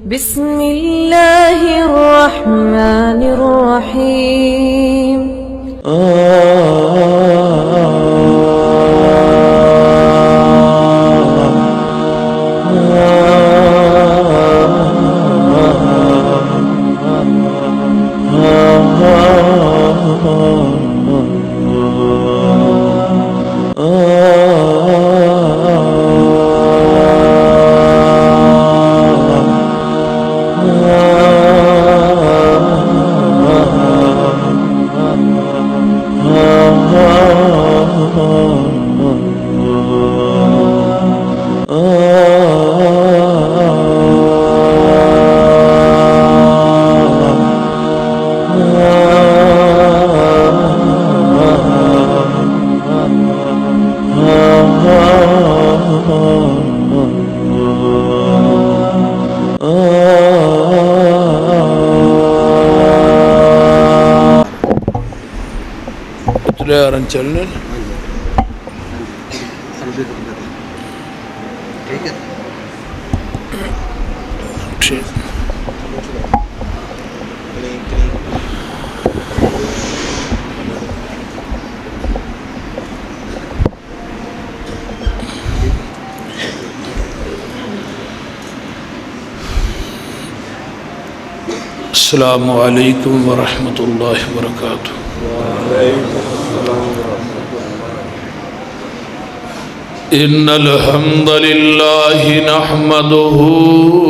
بسم الله الرحمن الرحيم چلنے السلام علیکم ورحمۃ اللہ وبرکاتہ. ان الحمد للہ نحمده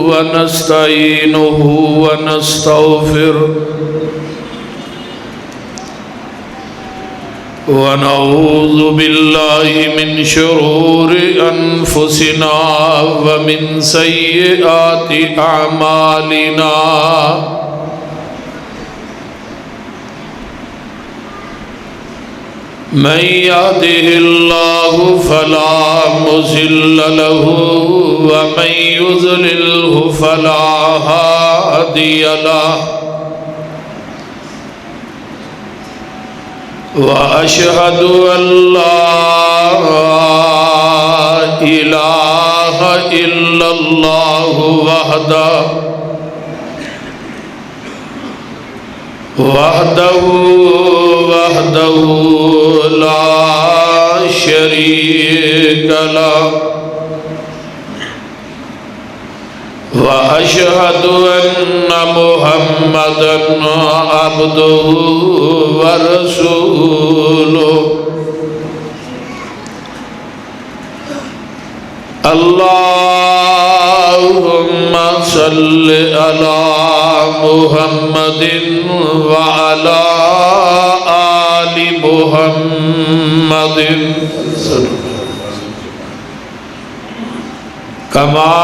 ونستعینه ونستغفره ونعوذ باللہ من شرور انفسنا ومن سیئات اعمالنا من يهده الله فلا مضل له ومن يضلله فلا هادي له وأشهد أن لا إله إلا الله وحده لا شريك له وأشهد أن محمدًا عبده ورسوله. اللهم صل على محمد وعلى آل محمد كما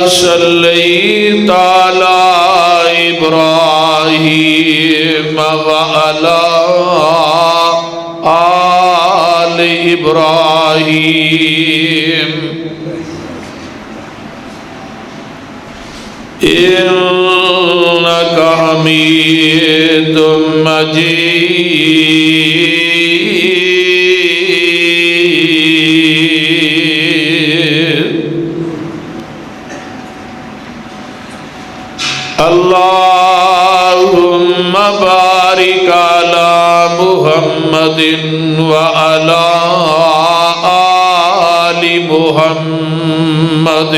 صليت على إبراهيم وعلى آل إبراهيم إنك حميد مجيد. اللهم بارك على محمد وعلى آل محمد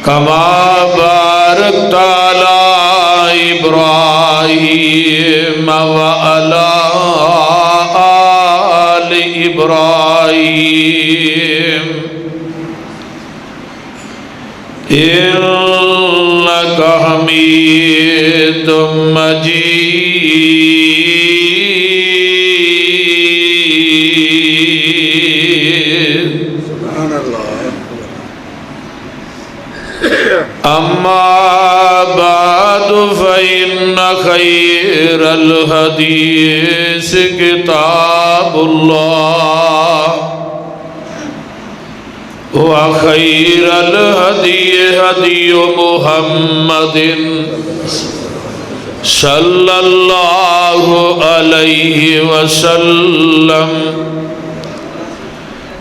كما باركت على إبراهيم وعلى آل إبراهيم إنك حميد مجيد. أما بعد فإن خير الحديث كتاب الله وخير الهدي هدي محمد صلى الله عليه وسلم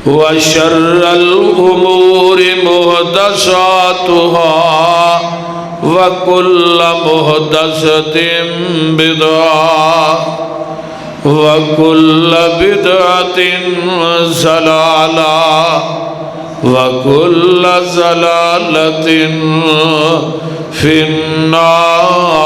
وشر الأمور محدثاتها وكل محدثة بدعة وكل بدعة ضلالة وكل ضلالة في النار.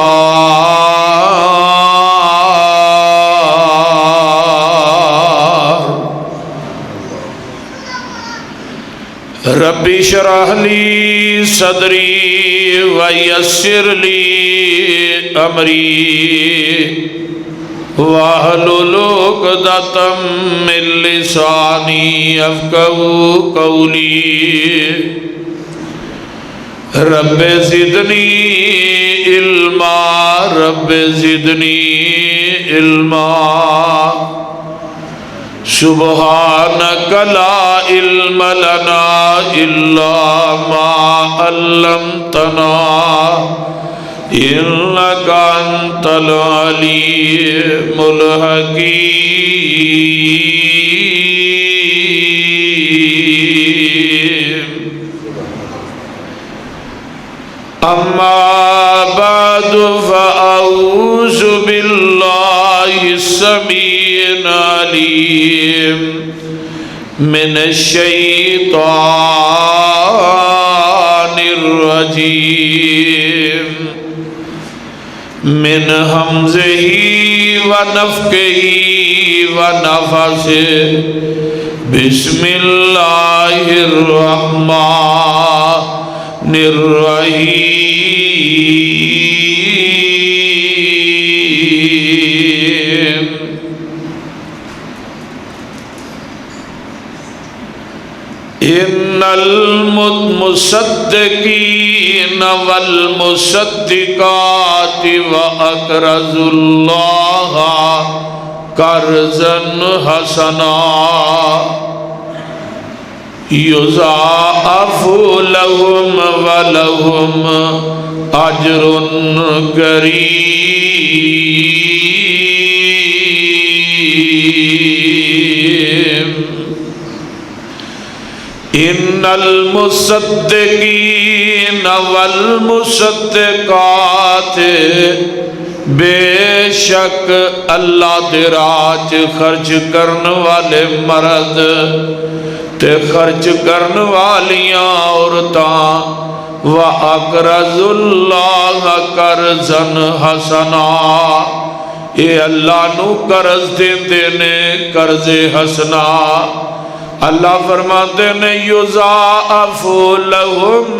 رب اشرح لي صدري ويسر لي أمري واحلل عقدة من لساني يفقهوا قولي. رب زدني علما رب زدني علما. سبحانك لا علم لنا إلا ما علمتنا إنك أنت العليم الحكيم. أما بعد فأعوذ بالله السميع العليم من الشيطان الرجيم من همزه ونفخه ونفثه. بسم الله الرحمن الرحيم. إن المصدقين والمصدقات وأقرضوا الله قرضا حسنا يضاعف لهم ولهم أجر كريم. إن المصدقين والمصدقات بے شک اللہ دے راہ خرچ کرن والے مرد تے خرچ کرن والیاں عورتاں وَأَقْرَضُوا اللَّهَ قَرْضًا حَسَنًا اے اللہ نو قرض دیندے نے قرض حسنا. اللہ فرماتے نے یضاعف لہم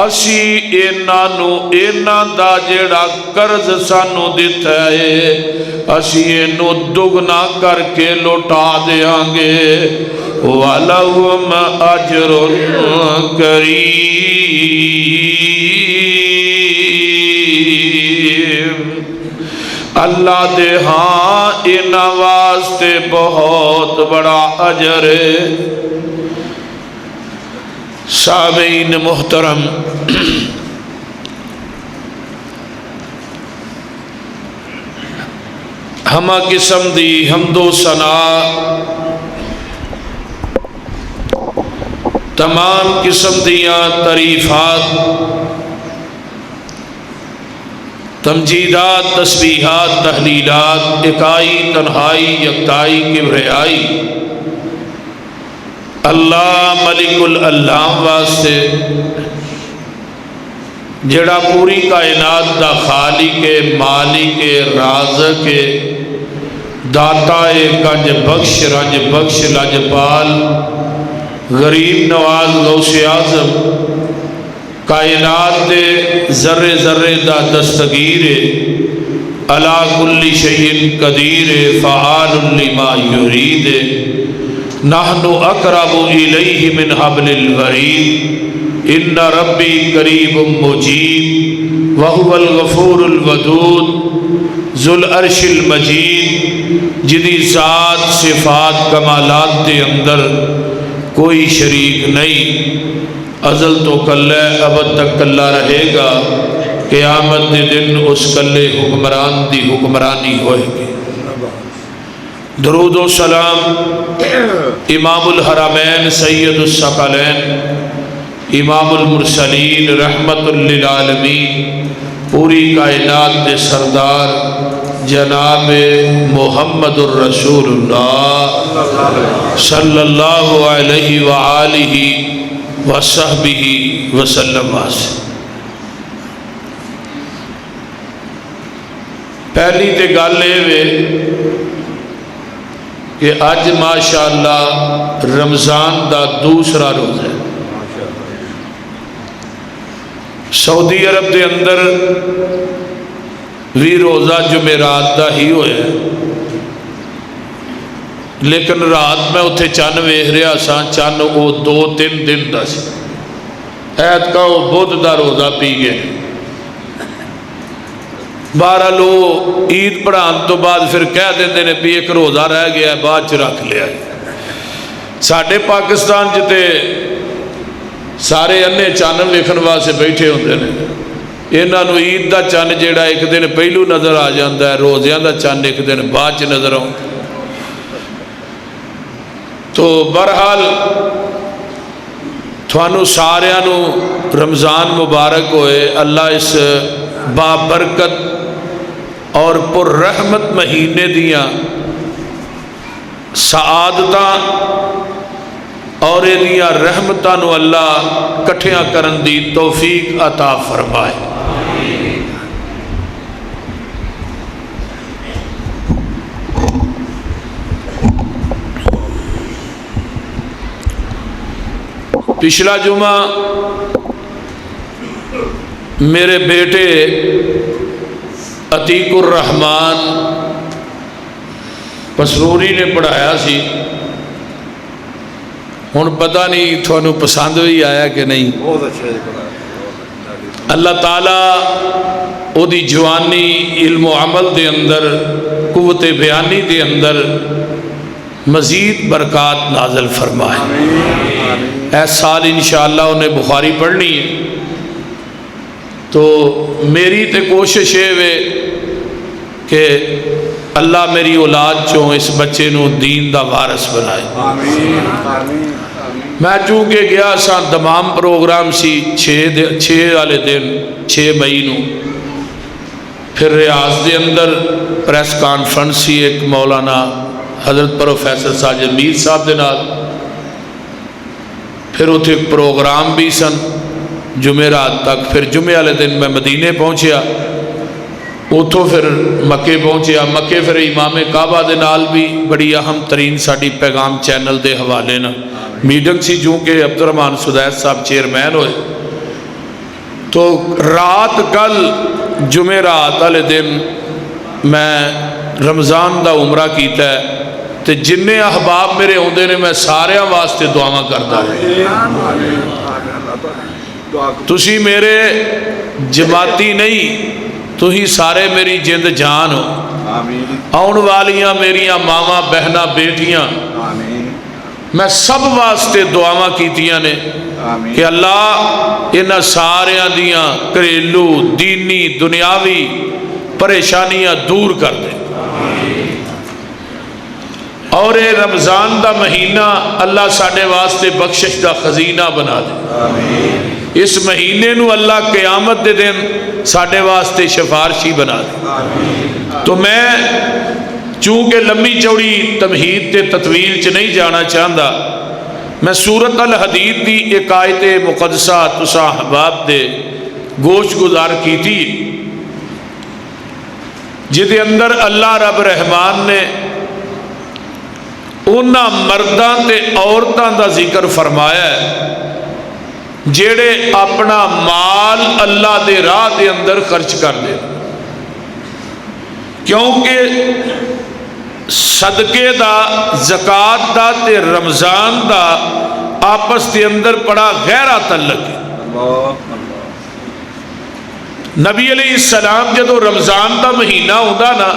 اسی اینا دا جیڑا قرض سانو دیتا ہے اسی اینو دگنا کر کے لوٹا دیاں گے. وَلَهُمْ أَجْرٌ كَرِيمٌ. اللہ دے ہاں انہاں واسطے بہت بڑا اجر ہے. سامعین محترم، ہمہ قسم دی حمد و ثنا تمام قسم دیاں تعریفات تمجیدات تسبیحات تحلیلات اکائی تنہائی یکتائی کبریائی اللہ ملک العلام واسطے جڑا پوری کائنات دا خالق مالک رازق داتا کنج بخش رنج بخش لجپال غریب نواز غوث اعظم کائنات دے ذرے ذرے دا دستگیر علا کل شیء قدیر فعال لما یرید نحن اقرب الیہ من حبل الورید ان ربی قریب مجیب وہو الغفور الودود ذو العرش المجید جدی ذات صفات کمالات دے اندر کوئی شریک نہیں. ازل تو کلہ ابد تک کلہ رہے گا. قیامت دے دن اس کلے حکمران دی حکمرانی ہوئے گی. درود و سلام امام الحرمین سید الثقلین امام المرسلین رحمت للعالمین پوری کائنات کے سردار جناب محمد الرسول اللہ صلی اللہ علیہ وآلہ وصحبہ وسلم واسطے۔ پہلی تے گل یہ کہ اج ماشاءاللہ رمضان دا دوسرا روزہ ہے۔ سعودی عرب دے اندر بھی روزہ جمعرات دا ہی ہویا ہے، لیکن رات میں اتنے چند ویکھ رہا سا، چند وہ 2-3 دن دا سی۔ ایت کا وہ بدھ دا روزہ پی گئے۔ بہرحال وہ عید پڑھان تو بعد پھر کہہ دیندے نے بھی ایک روزہ رہ گیا ہے، بعد چ رکھ لیا۔ ساڈے پاکستان جتے سارے انے چانن ویکھن واسطے بیٹھے ہوندے نے، انہاں نوں عید دا چن جیڑا ایک دن پہلو نظر آ جاندا ہے، روزیاں دا چن ایک دن بعد چ نظر آؤں۔ تو بہرحال تھانوں ساریاں نوں رمضان مبارک ہوئے۔ اللہ اس بابرکت اور پر رحمت مہینے دیاں سعادتاں اور یہ رحمتاں نو اللہ کٹھیاں کرن دی توفیق عطا فرمائے۔ پچھلا جمعہ میرے بیٹے عتیق الرحمان پسروری نے پڑھایا سی۔ ہن پتہ نہیں تھانوں پسند بھی آیا کہ نہیں۔ اللہ تعالیٰ او دی جوانی علم و عمل دے اندر، قوت بیانی دے اندر مزید برکات نازل فرمائے۔ اس سال انشاءاللہ انہیں بخاری پڑھنی ہے، تو میری تے کوشش ہے کہ اللہ میری اولاد چوں اس بچے نو دین دا وارث بنائے۔ میں چونکہ گیا سا دمام پروگرام سی 6 والے دن 6 مئی نو، پھر ریاض دے اندر پریس کانفرنس سی ایک مولانا حضرت پروفیسر ساجد میر صاحب دے نال، پھر اتنے پروگرام بھی سن جمعرات تک۔ پھر جمعے والے دن میں مدینے پہنچیا، اتوں پھر مکے پہنچیا۔ مکے پھر امام کعبہ دے نال بھی بڑی اہم ترین ساڈی پیغام چینل دے حوالے نہ میٹنگ سی، چونکہ عبدالرحمان سدیس صاحب چیئرمین ہوئے۔ تو رات کل جمعرات والے دن میں رمضان دا عمرہ کیتا ہے، تے جن احباب میرے ہوندے نے میں سارے واسطے دعاواں کردا ہوں۔ تسی میرے جماعتی نہیں، تسی سارے میری جند جان ہو۔ آن والیاں میریاں ماواں بہناں بیٹیاں، میں سب واسطے دعاواں کیتیاں نے کہ اللہ انہاں ساریاں دیاں گھریلو دینی دنیاوی پریشانیاں دور کر دے، اور اے رمضان دا مہینہ اللہ ساڈے واسطے بخشش دا خزینہ بنا دے۔ اس مہینے نو اللہ قیامت دے دن ساڈے واسطے سفارشی بنا دے۔ تو میں چونکہ لمبی چوڑی تمہید تے تطویل چ نہیں جانا چاہتا، میں سورۃ الحدید دی ایک آیت مقدسہ تساں احباب دے گوش گزار کی تھی، جدے اندر اللہ رب رحمان نے انہاں مرداں تے عورتاں دا ذکر فرمایا ہے جیڑے اپنا مال اللہ دے راہ دے اندر خرچ کر دے، کیونکہ صدقے دا زکوٰۃ دا تے رمضان دا آپس دے اندر بڑا گہرا تعلق ہے۔ نبی علیہ السلام جدو رمضان دا مہینہ ہوندا نا،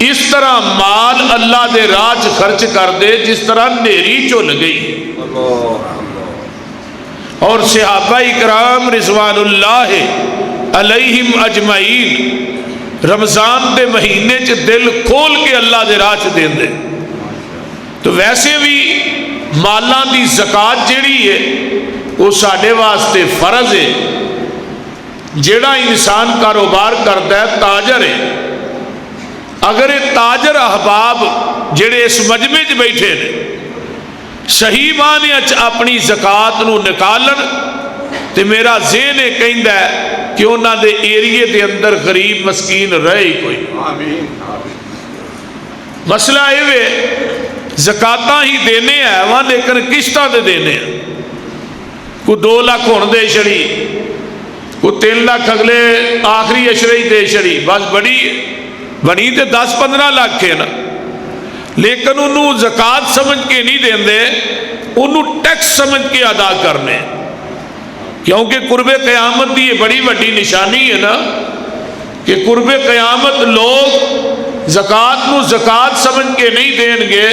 اس طرح مال اللہ دے راج خرچ کر دے جس طرح نیری چل گئی۔ اور صحابہ اکرام رضوان اللہ علیہم اجمعین رمضان دے مہینے چ دل کھول کے اللہ دے راج دین دے، تو ویسے بھی مالاں دی زکات جیڑی ہے وہ ساڈے واسطے فرض ہے. جیڑا انسان کاروبار کرتا ہے تاجر ہے. اگر یہ تاجر احباب جڑے اس مجمع چ بیٹھے نے صحیح معنی اپنی زکات نو نکالن تے میرا ذہن یہ کہندا ہے کہ انہاں دے ایریے دے اندر غریب مسکین رہے ہی کوئی. مسئلہ یہ ہے زکاتاں ہی دینے ہیں وہاں لیکن قسطاں دے دینے ہیں. کوئی 2 لاکھ ہون دے چھڑی, کوئی 3 لاکھ اگلے آخری اشرے ہی دے چھڑی, بس بڑی بنی تے 10-15 لاکھ ہے نا, لیکن انہوں زکات سمجھ کے نہیں دیں دے, انہوں ٹیکس سمجھ کے ادا کرنے. کیونکہ قرب قیامت دی یہ بڑی بڑی نشانی ہے نا کہ قرب قیامت لوگ زکات نو زکات سمجھ کے نہیں دیں گے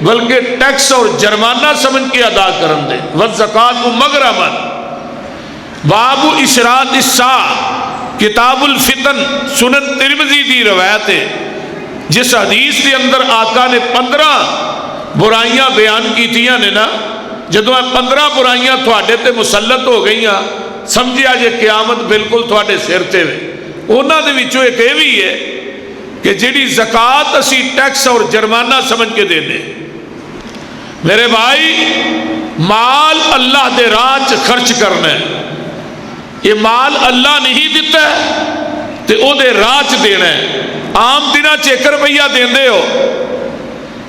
بلکہ ٹیکس اور جرمانہ سمجھ کے ادا کرن دے. والزکات مغرمن. باب اشراط الساعہ کتاب الفتن سنن ترمذی دی روایت ہے جس حدیث کے اندر آقا نے 15 برائیاں بیان کیتیاں نے نا, جدو 15 برائیاں تھوڑے تے مسلط ہو گئیاں سمجھیا جے قیامت بالکل تھوڑے سر تے ہوئے. انہاں دے وچوں ایک یہ بھی ہے کہ جیڑی زکات اسی ٹیکس اور جرمانہ سمجھ کے دینے. میرے بھائی مال اللہ دے راہ چ خرچ کرنا ہے. یہ مال اللہ نہیں دیتا ہے تے او دے راہ چ دینا ہے. عام دنوں 1 روپیہ دیندے ہو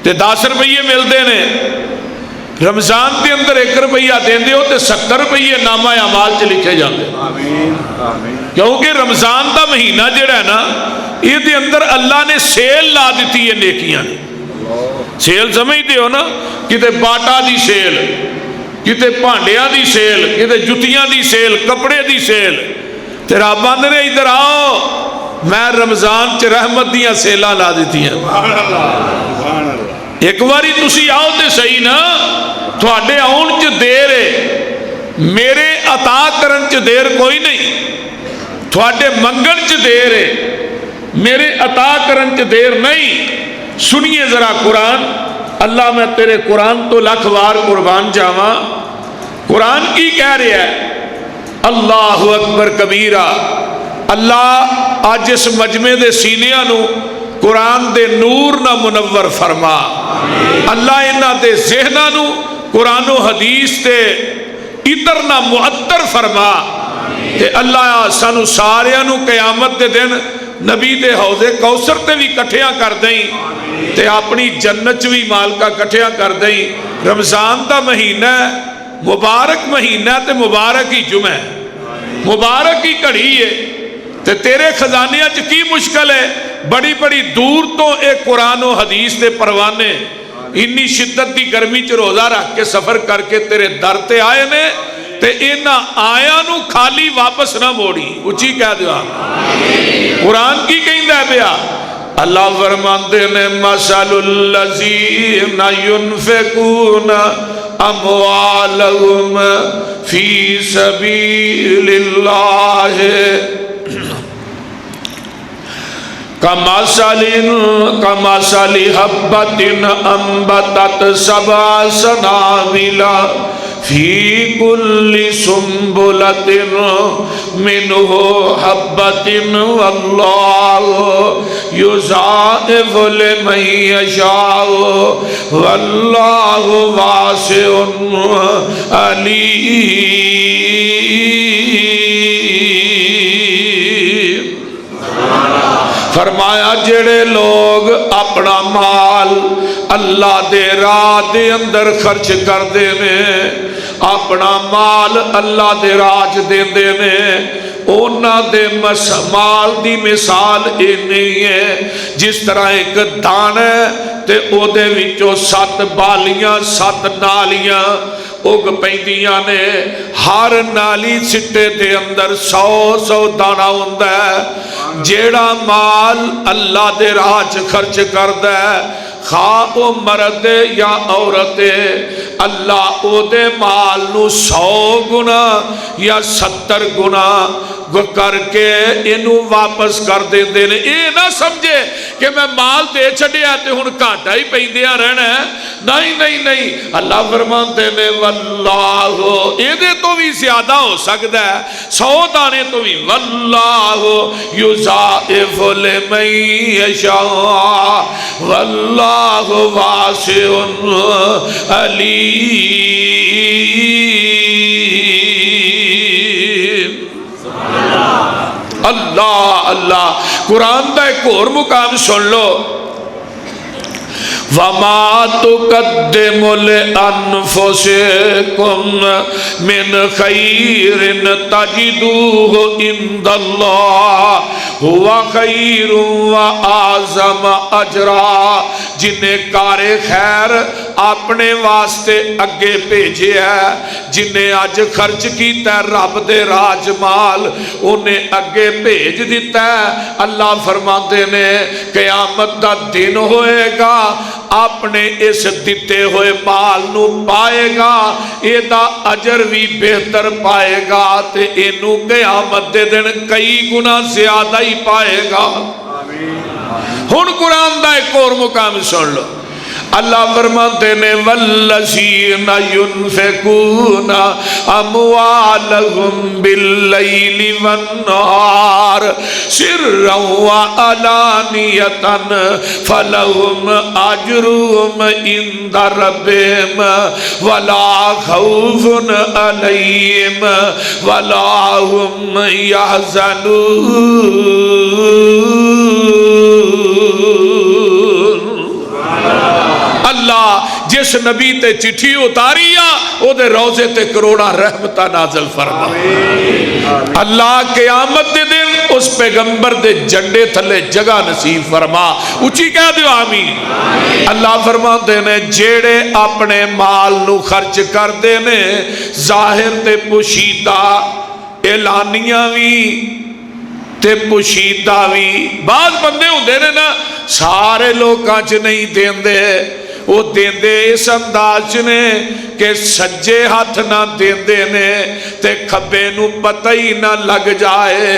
تے 10 روپیے ملتے ہیں. رمضان کے اندر 1 روپیہ دیندے ہو تے 70 روپیے نامہ اعمال چ لکھے جاتے ہیں. کیونکہ رمضان دا مہینہ جڑا ہے نا یہ دے اندر اللہ نے سیل لا دیتی ہے نیکیاں. سیل سمجھتے ہو نا, کتے باٹا دی سیل, کتے بھانڈیاں دی سیل, کتے جتیاں دی سیل, کپڑے دی سیل. تے رب آندے نے ادھر آؤ میں رمضان چ رحمت دیاں سیلاں لا دیتی ہیں. ایک باری تسی آؤ تے صحیح نا, تھوڑے آن چ دیر ہے, میرے عطا کرن چ دیر کوئی نہیں. تھوڑے منگن چ دیر ہے, میرے عطا کرن چ دیر نہیں. سنیے ذرا قرآن. اللہ میں تیرے قرآن تو 1,00,000 وار قربان جاواں. قرآن کی کہہ رہا ہے اللہ اکبر کبیرہ. اللہ آج اس مجمع دے سینیاں نو قرآن دے نور نہ منور فرما. اللہ انہاں دے ذہناں نو قرآن و حدیث تے اتر نہ معطر فرما. تے اللہ سانو ساریاں نو قیامت دے دن نبی دے حوض کوثر تے بھی کٹھیاں کر دیں تے اپنی جنت بھی مالکا کٹھیاں کر دیں. رمضان دا مہینہ مبارک مہینہ تے مبارک ہی جمعہ, مبارک ہی گھڑی ہے. تے تیرے خزانیاں چ کی مشکل ہے, بڑی بڑی دور تو ایک قرآن و حدیث دے پروانے انی شدت دی گرمی چ روزہ رکھ کے سفر کر کے تیرے در تے آئے نے تے اینا آیا نو خالی واپس نہ موڑی. اچھی کہہ دیا قرآن کی کہیں دے بیا. اللہ فرماندے نے مثل الذین ينفقون اموالهم فی سبیل اللہ کمثل حبۃ انبتت 7 سنابل فی کل سنبلۃ منہ حبۃ واللہ یضاعف لمن یشاء واللہ واسع علیم. فرمایا جڑے لوگ اپنا مال اللہ دے راہ دے اندر خرچ کر دے نے, اپنا مال اللہ دے راہ دے دے نے, اونا دے مال دی مثال اے نہیں ہے جس طرح ایک دان ہے تے او دے وچوں 7 بالیاں 7 نالیاں اگ پیندیاں نے. ہر نالی سٹے دے اندر 100 دانہ ہوندا ہے. جیڑا مال اللہ دے راہ چ خرچ کردا ہے خواہ او مرد یا عورت, اللہ او دے مال نو 100 گنا یا 70 گنا کر کے انہوں واپس کر دیں دے. اے نہ سمجھے کہ میں مال دے چھڈیا تے ہن گھاٹا ہی پیندیا رہنا ہے. نہیں نہیں نہیں, اللہ فرماتے نے واللہ ایدے تو بھی زیادہ ہو سکتا ہے, 100 دانے تو بھی. واللہ یضاعف لمن یشاء واللہ واسع علیم. اللہ اللہ. قرآن کا ایک اور مقام سن لو, وَمَا تُقَدِّمُ لِأَنفُسِكُم مِّن خَيْرٍ تَجِدُوهُ عِندَ اللَّهِ هُوَ خَيْرٌ وَأَعْظَمُ أَجْرًا. جنہیں کار خیر اپنے واسطے اگے بھیجے ہے, جنہیں اج خرچ کیتا ہے رب دے راج مال, انہیں اگے بھیج دیتا ہے. اللہ فرماتے نے قیامت دا دن ہوئے گا, اپنے اس دیتے ہوئے مال نو پائے گا, ایدہ اجر بھی بہتر پائے گا, تے اینو قیامت دے دن کئی گنا زیادہ ہی پائے گا. ہن قرآن دا ایک اور مقام سن لو. اللہ فرماتے نے والذین ينفقون اموالهم باللیل والنہار سرا وعلانیۃ فلہم اجرهم عند ربهم ولا خوف علیہم ولا هم یحزنون. اللہ جس نبی تے چٹھی اتاری او دے روزے تے کروڑا رحمتہ نازل فرما. اللہ قیامت دے دن اس پیغمبر دے جنڈے تھلے جگہ نصیب فرما. اچھی کہہ دیو آمین. اللہ فرماتے نے جیڑے اپنے مال نو خرچ کر دے نے ظاہر تے پوشیدہ, اعلانیاں بھی تے پوشیدہ بھی. بعض بندے ہوندے نے نا سارے لوکاں چ نہیں دیندے, وہ دیندے اس انداز نے کہ سجے ہاتھ نہ دیندے نے تے کھبے نو پتہ ہی نہ لگ جائے.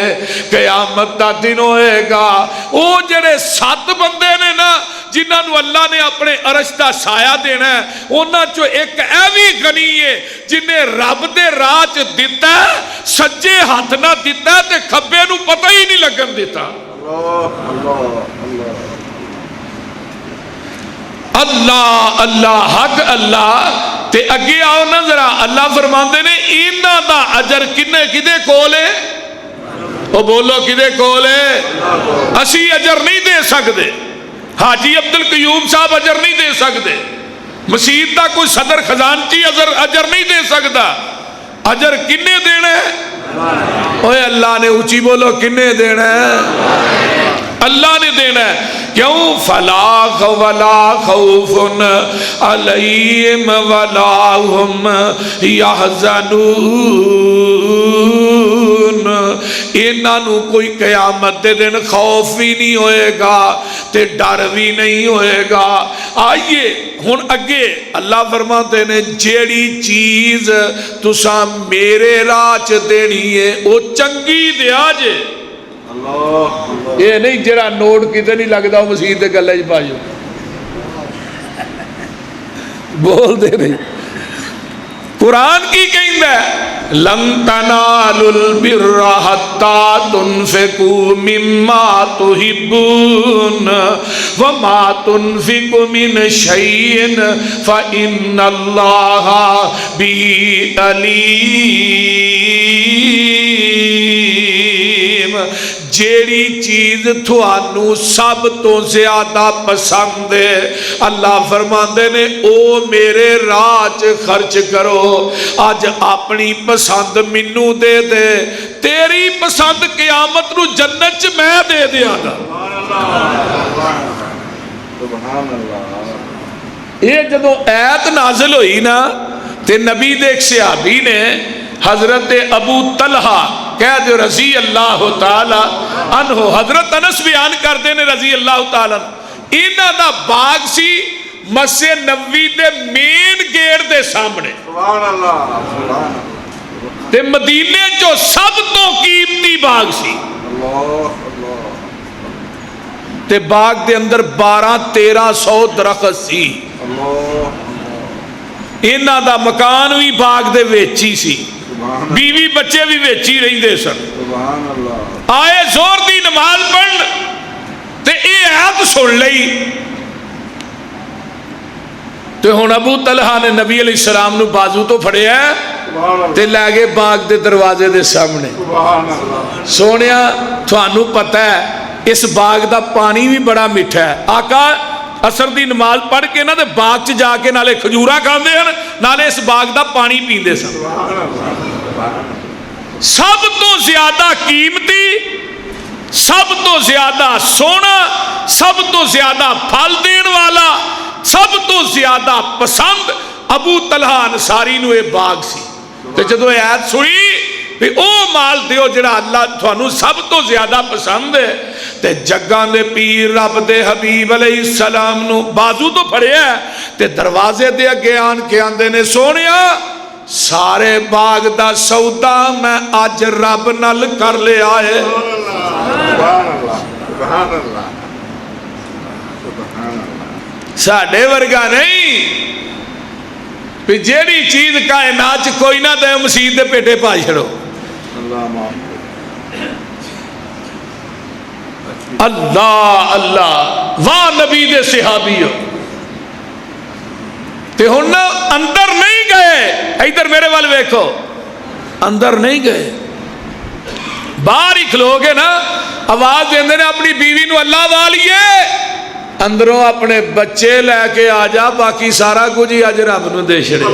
قیامت دا دن ہوئے گا, وہ جڑے 7 بندے نے نا جنہاں نو اللہ نے اپنے عرش دا سایہ دینا ہے, انہاں چو ایک ایوی غنی ہے جنہیں رب دے راہ چ دیتا ہے, سجے ہاتھ نہ دیتا ہے تے کھبے نو پتہ ہی نہیں لگن دیتا. اللہ اللہ حق اللہ. تے اگے آؤ نا ذرا, اللہ فرماندے نے انہاں دا اجر کنے کدے کول ہے؟ او بولو کدے کول ہے؟ اسی اجر نہیں دے سکتے, حاجی عبدالقیوم صاحب اجر نہیں دے سکتے, مسجد دا کوئی صدر خزانچی اجر نہیں دے سکتا. اجر کنے دینا ہے؟ اوے اللہ نے. اونچی بولو کنے دینا ہے؟ اللہ نے دینا ہے. کیوں؟ فلا ولا خوف علیہم ولا هم یحزنون. انہاں نو کوئی قیامت دے دن خوف بھی نہیں ہوئے گا تے ڈر بھی نہیں ہوئے گا. آئیے ہن اگے اللہ فرماتے نے جیڑی چیز تساں میرے راہ چ دینی ہے او چنگی دیا جے. یہ نہیں جڑا نوٹ کتے نہیں لگتا وہ مسیح دے گلے چ پائیو, بول دے نہیں. قرآن کی کہندا ہے لن تنالوا البر حتى تنفقوا مما تحبون وما تنفقوا من شيء فإن الله به عليم. جیڑی چیز تھوانو سب تو زیادہ پسند ہے, اللہ فرماندے نے او میرے راہ چ خرچ کرو. آج اپنی پسند منو دے دے, تیری پسند قیامت نو جنت چ میں دے دیا گا. یہ جدو ایت نازل ہوئی نا تے نبی دے ایک صحابی نے حضرت ابو طلحہ کہہ دے رضی اللہ تعالی عنہ, حضرت انس بیان کر دے نے رضی اللہ تعالی عنہ, انہاں دا باغ سی مسجد نبوی دے مین گیٹ دے سامنے. سبحان اللہ. تے مدینے جو سب تو قیمتی باغ سی. تے باغ دے اندر 1200-1300 درخت سی. انہاں دا مکان بھی باغ دے وچ ہی سی, بیوی بچے بھی وچ ہی رہندے سن. آئے زور دی نماز پڑھن تے اے آیت سن لئی تے ہن ابو طلحہ نے نبی علیہ السلام نو بازو تو پھڑیا تے لے گئے باغ دے دروازے دے سامنے. سونیا تھانوں پتہ ہے اس باغ دا پانی بھی بڑا میٹھا ہے. آقا اثر دی نماز پڑھ کے نا تے باغ چ جا کے نالے کھجورا کھاندے ہن نالے اس باغ دا پانی پیندے سن. سب تو زیادہ قیمتی, سب تو زیادہ سونا, سب تو زیادہ پھل دین والا, سب تو زیادہ پسند ابو طلحہ انصاری نو اے باغ سی. تے جدو آیت سنی کہ او مال دیو جڑا اللہ تھانوں سب تو زیادہ پسند ہے, تے جگاں دے پیر رب دے حبیب علیہ السلام نو بازو تو پھڑیا تے دروازے دے اگے آن کے آندے نے سونیا سارے باغ دا سودا میں اج رب نال کر لے آئے. ساڈے ورگا نہیں کہ جیڑی چیز کائنات کوئی نہ دے مسیح دے پیٹے پا چھڑو. اللہ اللہ واہ نبی دے صحابی ہو. تے ہن اندر نہیں گئے, ادھر میرے وال ویکھو, اندر نہیں گئے, باہر ہی کھلو گے نا آواز دیندے نے اپنی بیوی نو اللہ والیے اندروں اپنے بچے لے کے آ جا, باقی سارا کچھ ہی اج رب نو دے چھڑے.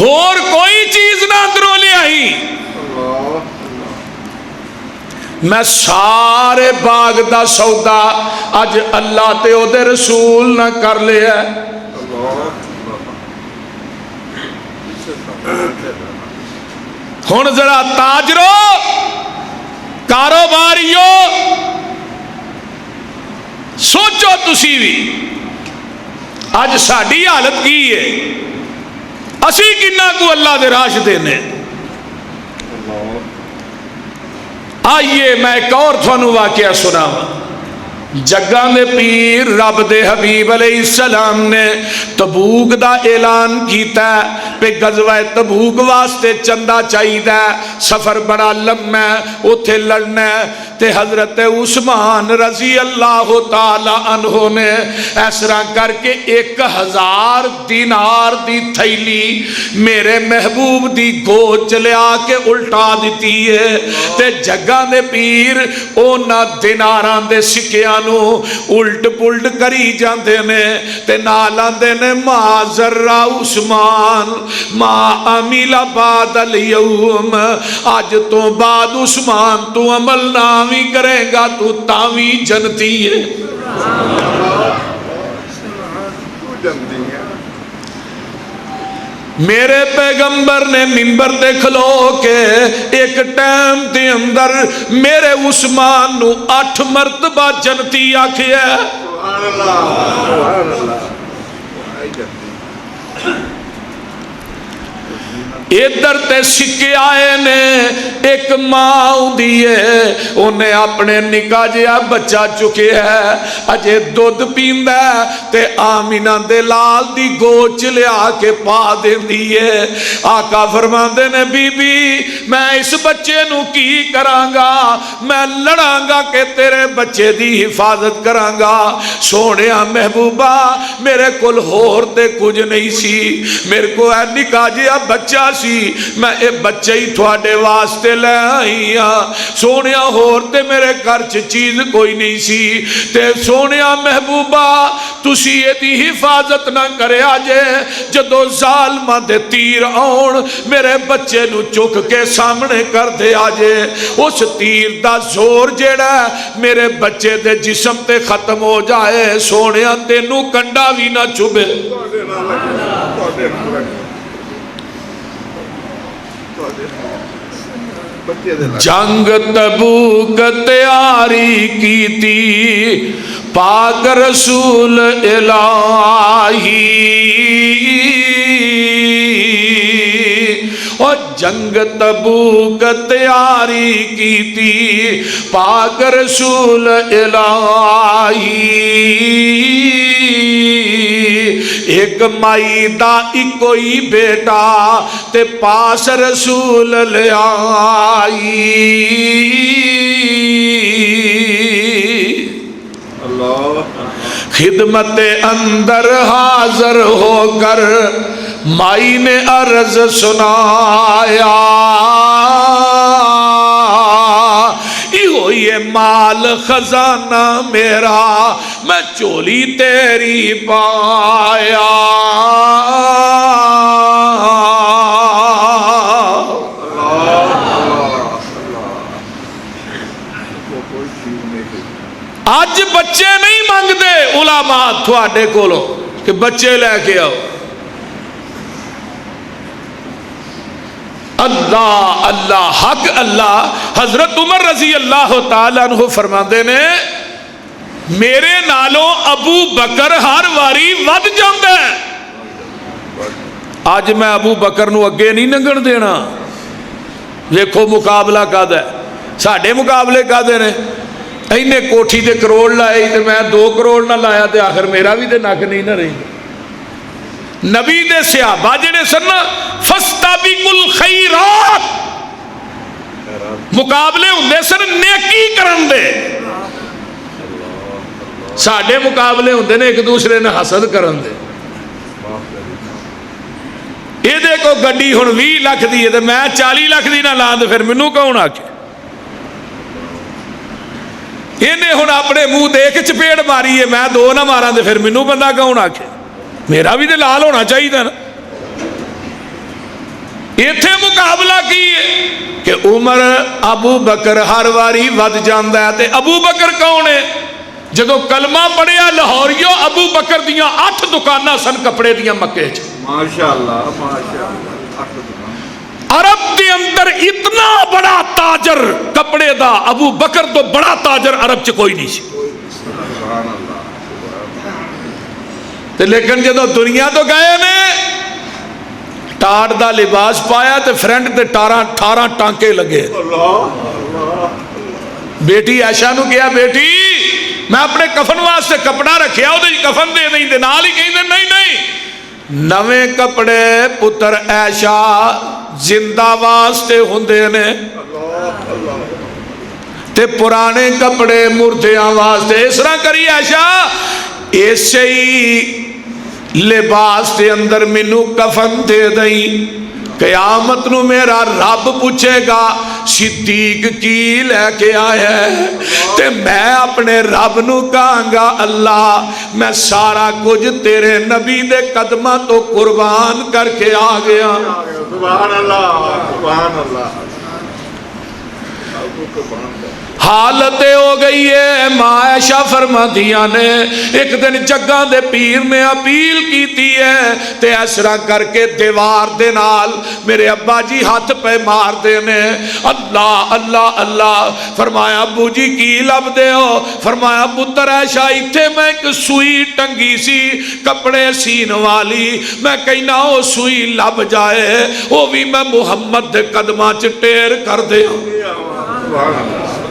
اور کوئی چیز نہ اندروں لے آئی. میں سارے باغ دا سودا اج اللہ تے او دے رسول نہ کر لیا. ہن ذرا تاجرو کاروباریو سوچو تسی بھی اج ساڈی حالت کی ہے, اسی کنہ کو اللہ دے راہ دینے. آئیے میں ایک اور تھانوں واقعہ سناواں. جگاں دے پیر رب دے حبیب علیہ السلام نے تبوک دا اعلان کیتا ہے پہ غزوہ تبوک واسطے چندہ چاہیدا ہے, سفر بڑا لمبا ہے, اوتھے لڑنا ہے. تے حضرت عثمان رضی اللہ تعالی عنہ نے اس طرح کر کے 1000 دینار دی تھیلی میرے محبوب دی گود لیا کے الٹا دیتی ہے. تے جگاں دے پیر اونا دیناراں دے سکیاں نو الٹ پلٹ کری جاندے نے تے نال آندے نے ما ذرا عثمان ما عمل بعد الیوم, آج تو بعد عثمان تو عمل نامی کرے گا تو تاوی جنتی ہے. میرے پیغمبر نے منبر دے کھلو کے ایک ٹائم دے اندر میرے عثمان نو 8 مرتبہ جنتی آکھیا. ادھر تے سکے آئے نے ایک ماں دیئے انہیں اپنے نکاح جیا بچہ چکے ہے اجے دودھ پیندہ تے آمینہ دے لال دی گوچ لیا کے پا دیں دیئے. آقا فرماندے نے بی بی میں اس بچے نو کی کرانگا, میں لڑانگا کہ تیرے بچے دی حفاظت کرانگا. سونیا محبوبہ میرے کل ہور تے کچھ نہیں سی, میرے کو ہے نکاح جیا بچہ سی, میں اے بچے ہی تھوڑے واسطے لے آئی ہاں. سونیا ہور تے میرے گھر چیز کوئی نہیں سی. تے سونیا محبوبہ تسی یہ دی حفاظت نہ کرے آجے جدو ظالمہ دے تیر آن میرے بچے نو چک کے سامنے کر دے آجے. اس تیر دا زور جیڑا میرے بچے دے جسم تے ختم ہو جائے. سونیا تے نو کنڈا بھی نہ چوبے. جنگ تبوک تیاری کی تھی پاک رسول الہی, اور جنگ تبوک تیاری کی تھی پاک رسول الہی ایک مائی دا اکوئی بیٹا تے پاس رسول لے آئی خدمت اندر حاضر ہو کر مائی نے عرض سنایا یہ مال خزانہ میرا میں چولی تیری پایا آج بچے نہیں مانگتے علماء تھوڑے کولوں کہ بچے لے کے آؤ اللہ اللہ حق اللہ حضرت عمر رضی اللہ تعالیٰ عنہ فرماندے نے میرے نالوں ابو بکر ہر واری ود جاندے آج میں ابو بکر نو اگے نہیں لنگن دینا دیکھو مقابلہ کد ہے ساڈے مقابلے کد نے اینے کوٹھی تے کروڑ لائے تے میں 2 کروڑ نہ لایا تے آخر میرا بھی تے نک نہیں نہ رہی نبی دے صحابہ جڑے سن فاستبقوا الخیرات مقابلے ہوندے سن نیکی کرن دے ساڈے مقابلے ہوندے نے ایک دوسرے نے حسد کرن دے یہ دیکھو گڈی ہن 20 لاکھ دی ہے تے میں 40 لاکھ دی نہ لاں تے پھر مینوں کون آکھے انہیں ہن اپنے منہ دیکھ چپیڑ ماری ہے میں 2 نہ ماراں تے پھر مینوں بندہ کون آکھے میرا بھی تے لال ہونا چاہیے نا ایتھے مقابلہ کی ہے کہ عمر ابو بکر ہر واری ود جاندا ہے تے ابو بکر کون ہے جدو کلمہ پڑھیا لاہوریو ابو بکر دیاں 8 دکاناں سن کپڑے دیاں مکے چ ماشاءاللہ عرب دے اندر اتنا بڑا تاجر کپڑے دا ابو بکر تو بڑا تاجر عرب چ کوئی نہیں سی لیکن جدو دنیا تو گئے نے ٹاٹ دا لباس پایا تے فرنٹ تے 18 ٹانکے لگے بیٹی عائشہ نو کہیا بیٹی میں اپنے کفن واسطے کپڑا رکھیا او تے کفن دے دیں تے نال ہی کہندے نہیں نویں کپڑے پتر عائشہ زندہ واسطے ہوندے نے تے پرانے کپڑے مردیاں واسطے اس طرح کری عائشہ ایسے ہی لباس کے اندر مینوں کفن دے دئی قیامت نو میرا رب پوچھے گا صدیق کی لے کے آیا ہے تے میں اپنے رب نو کہاں گا اللہ میں سارا کچھ تیرے نبی دے قدمہ تو قربان کر کے آ گیا سبحان اللہ سبحان اللہ حالت ہو گئی ہے ماں عائشہ فرماندیاں نے ایک دن جگہ دے پیر نے اپیل کیتی ہے تے اسرا کر کے دیوار دے نال میرے ابا جی ہاتھ پہ مار دے نے اللہ اللہ اللہ فرمایا ابو جی کی لب دے ہو فرمایا پتر عائشہ ایتھے میں ایک سوئی ٹنگی سی کپڑے سین والی میں کہنا وہ سوئی لب جائے وہ بھی میں محمد دے قدمہ چ ٹیر کر دے سبحان اللہ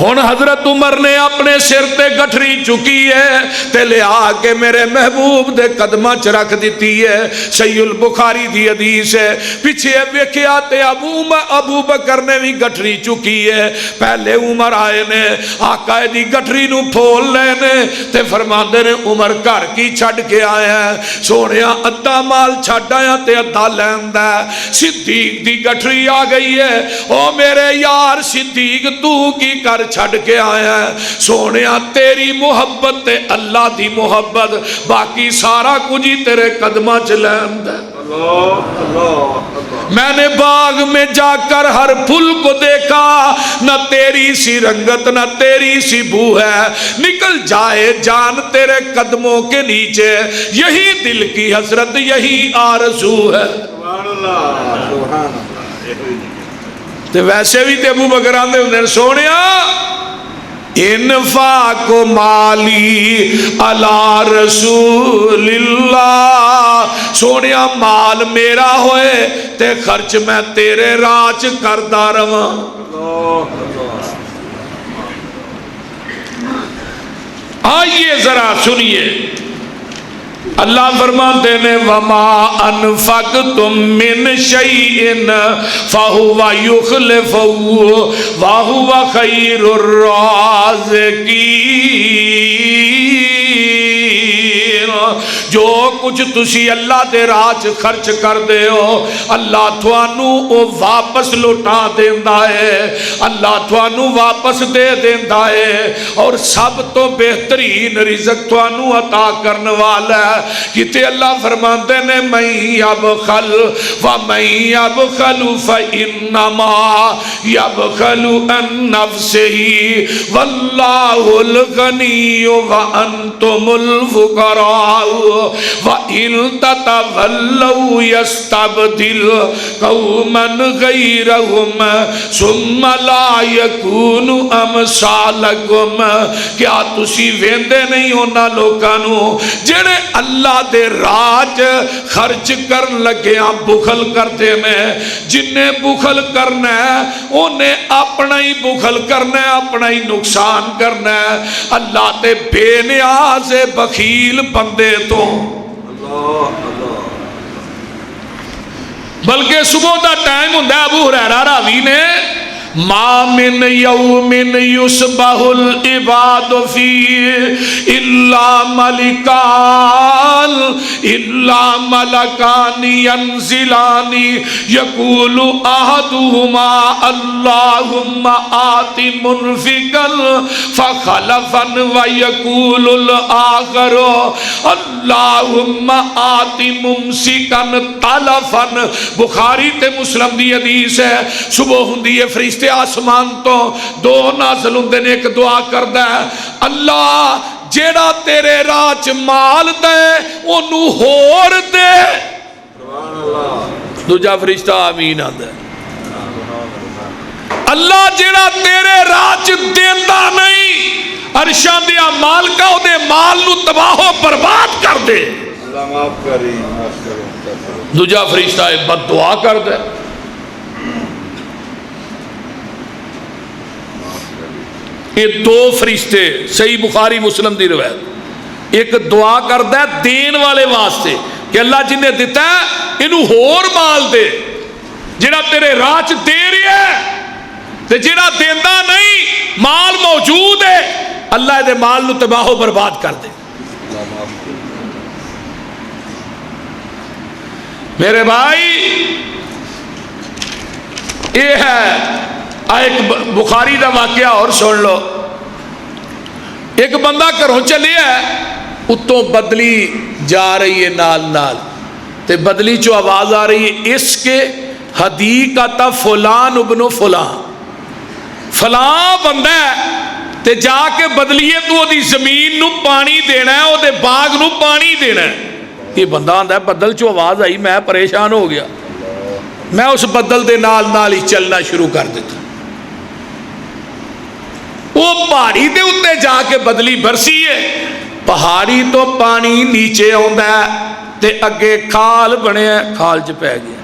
ہن حضرت عمر نے اپنے سر تے گٹھری چکی ہے تے لے آ کے میرے محبوب دے قدمہ چ رکھ دیتی ہے صحیح البخاری دی حدیث ہے پیچھے ویکھیا تے ابو بکر نے بھی گٹھری چکی ہے پہلے عمر آئے نے آقا دی گٹھری نو پھول لے نے تے فرماندے نے عمر گھر کی چھڈ کے آیا ہے سونیا ادھا مال چھڈ آیا تے ادھا لیندا ہے صدیق دی گٹھری آ گئی ہے او میرے یار صدیق تو کی کر چھڑ کے آیا ہے سونیا تیری محبت تے اللہ دی محبت باقی سارا کچھ ہی تیرے قدمہ چلیں میں نے باغ میں جا کر ہر پھول کو دیکھا نہ تیری سی رنگت نہ تیری سی بو ہے نکل جائے جان تیرے قدموں کے نیچے یہی دل کی حسرت یہی آرزو ہے سبحان اللہ سبحان اللہ تے ویسے بھی تے ابو بکر آندے ہوندے سونیا انفاق مالی علی رسول اللہ، سونیا مال میرا ہوئے تے خرچ میں تیرے راج کردہ رواں۔ آئیے ذرا سنیے، اللہ فرماتے ہیں وَمَا أَنفَقْتُم مِّن شَيْءٍ فَهُوَ يُخْلِفُهُ وَهُوَ خَيْرُ الرَّازِقِينَ۔ جو کچھ تسی اللہ دے راج خرچ کر دے ہو، اللہ تھانوں او واپس لوٹا دیندا ہے، اللہ تھانوں واپس دے دیندا ہے، اور سب تو بہترین رزق تھانوں عطا کرنے والا ہے۔ کتے اللہ فرماتے ہیں مَن يَبْخَلْ وَمَن يَبْخَلُ فَإِنَّمَا يَبْخَلُ عَن نَّفْسِهِ وَاللَّهُ الْغَنِيُّ وَأَنْتُمُ الْفُقَرَاءُ وَإِن تَتَوَلَّوْا يَسْتَبْدِلْ قَوْمًا غَيْرَهُمْ ثُمَّ لَا يَكُونُوا أَمْثَالَكُمْ۔ کیا تسی ویندے نہیں ہونا لوکانوں جڑے اللہ دے راج خرچ کر لگیاں بخل کرتے میں، جنہیں بخل کرنا ہے انہیں اپنا ہی بخل کرنا ہے، اپنا ہی نقصان کرنا ہے۔ اللہ تے بے نیاز بخیل بندے تو بلکہ صبح دا ٹائم ہوندا ہے، ابو ہریرہ راوی نے ما من یوم یصبح العباد فی الا ملکان ینزلان یقول احدہما اللہم آت منفقا فخلفا ویقول الاخر اللہم آت ممسکا تلفا۔ بخاری تے مسلم دی حدیث ہے، صبح ہوندی ہے فرشتے آسمان تو دو نازل ہوندے نے، ایک دعا کردا ہے اللہ جیڑا تیرے راج مال دے اونوں ہور دے، دوجا فرشتہ آمین آندا ہے۔ اللہ جیڑا تیرے راج دیندا نہیں، عرشاں دیا مالکا او دے مال نو تباہ و برباد کر دے، اللہ معاف کری۔ دوجا فرشتہ بد دعا کر دے۔ یہ دو فرشتے صحیح بخاری مسلم دی روایت، ایک دعا کردا ہے دین والے واسطے کہ اللہ جنہیں دیتا ہے انہوں ہور مال دے، جڑا تیرے راج دے رہی ہے تے جڑا دیندا نہیں مال موجود ہے اللہ دے مال نو تباہ و برباد کر دے۔ میرے بھائی یہ ہے ایک بخاری دا واقعہ اور سن لو، ایک بندہ گھروں چلے ہے، اتوں بدلی جا رہی ہے نال نال تے بدلی چو آواز آ رہی ہے اس کے حدیقت فلان ابن فلان، فلان بندہ ہے تے جا کے بدلیے تو دی زمین نو پانی دینا ہے، او دے باغ نو پانی دینا ہے۔ یہ بندہ آندا ہے بدل چو آواز آئی، میں پریشان ہو گیا، میں اس بدل دے نال نال ہی چلنا شروع کر دیتا، وہ پہاڑی دے اتے جا کے بدلی برسی ہے، پہاڑی تو پانی نیچے آندا ہے تے اگے کھال بنے ہیں، کھال چ پہ گیا،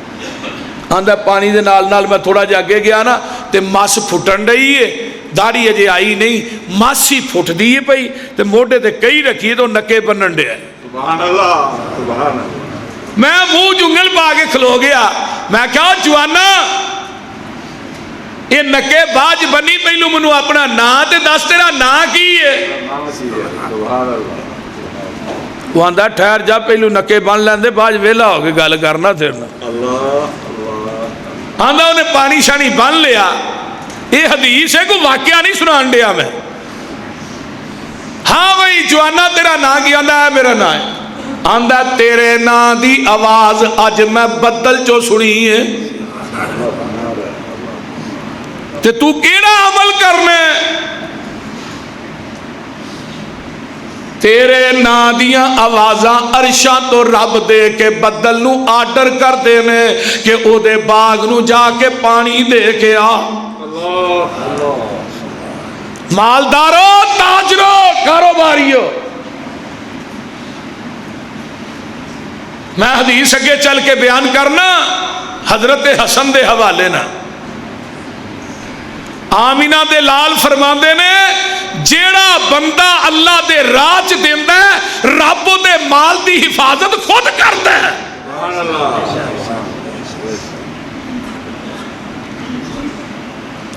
آندا پانی دے نال نال میں تھوڑا جا اگے گیا نا تے مس پھٹن رہی ہے، داڑھی اجے آئی نہیں، مس ہی پھٹ دی ہے پئی تے موڈے تے کئی رکھی تو نکے بنن ڈیا ہے۔ سبحان اللہ سبحان اللہ۔ میں منہ جنگل پا کے کھلو گیا، میں کہا جوانا یہ نکے باج بنی پہلو منو اپنا نا تے دس تیرا نا کی ہے؟ سبحان اللہ۔ وہ آندا ٹھہر جا پہلو نکے بن لیندے باج ویلا ہو کے گل کرنا تیرنا۔ آندا انہیں پانی شانی بن لیا، یہ حدیث ہے کوئی واقعہ نہیں سنان دیا میں۔ ہاں بھائی جوانا تیرا نا کی؟ آندا ہے میرا نا ہے۔ آندا تیرے نا دی آواز اج میں بدل چو سنی ہے تے تو کیڑا عمل کرنا ہے؟ تیرے نا دیاں آوازاں عرشاں تو رب دے کے بدل نو آرڈر کر دینے کہ او دے باغ نو جا کے پانی دے کے آ۔ مالدارو، تاجرو، کاروباریو، میں حدیث اگے چل کے بیان کرنا حضرت حسن دے حوالے نا، آمینہ دے لال فرماندے نے جیڑا بندہ اللہ دے راج دیندا ہے رب دے مال دی حفاظت خود کردا ہے.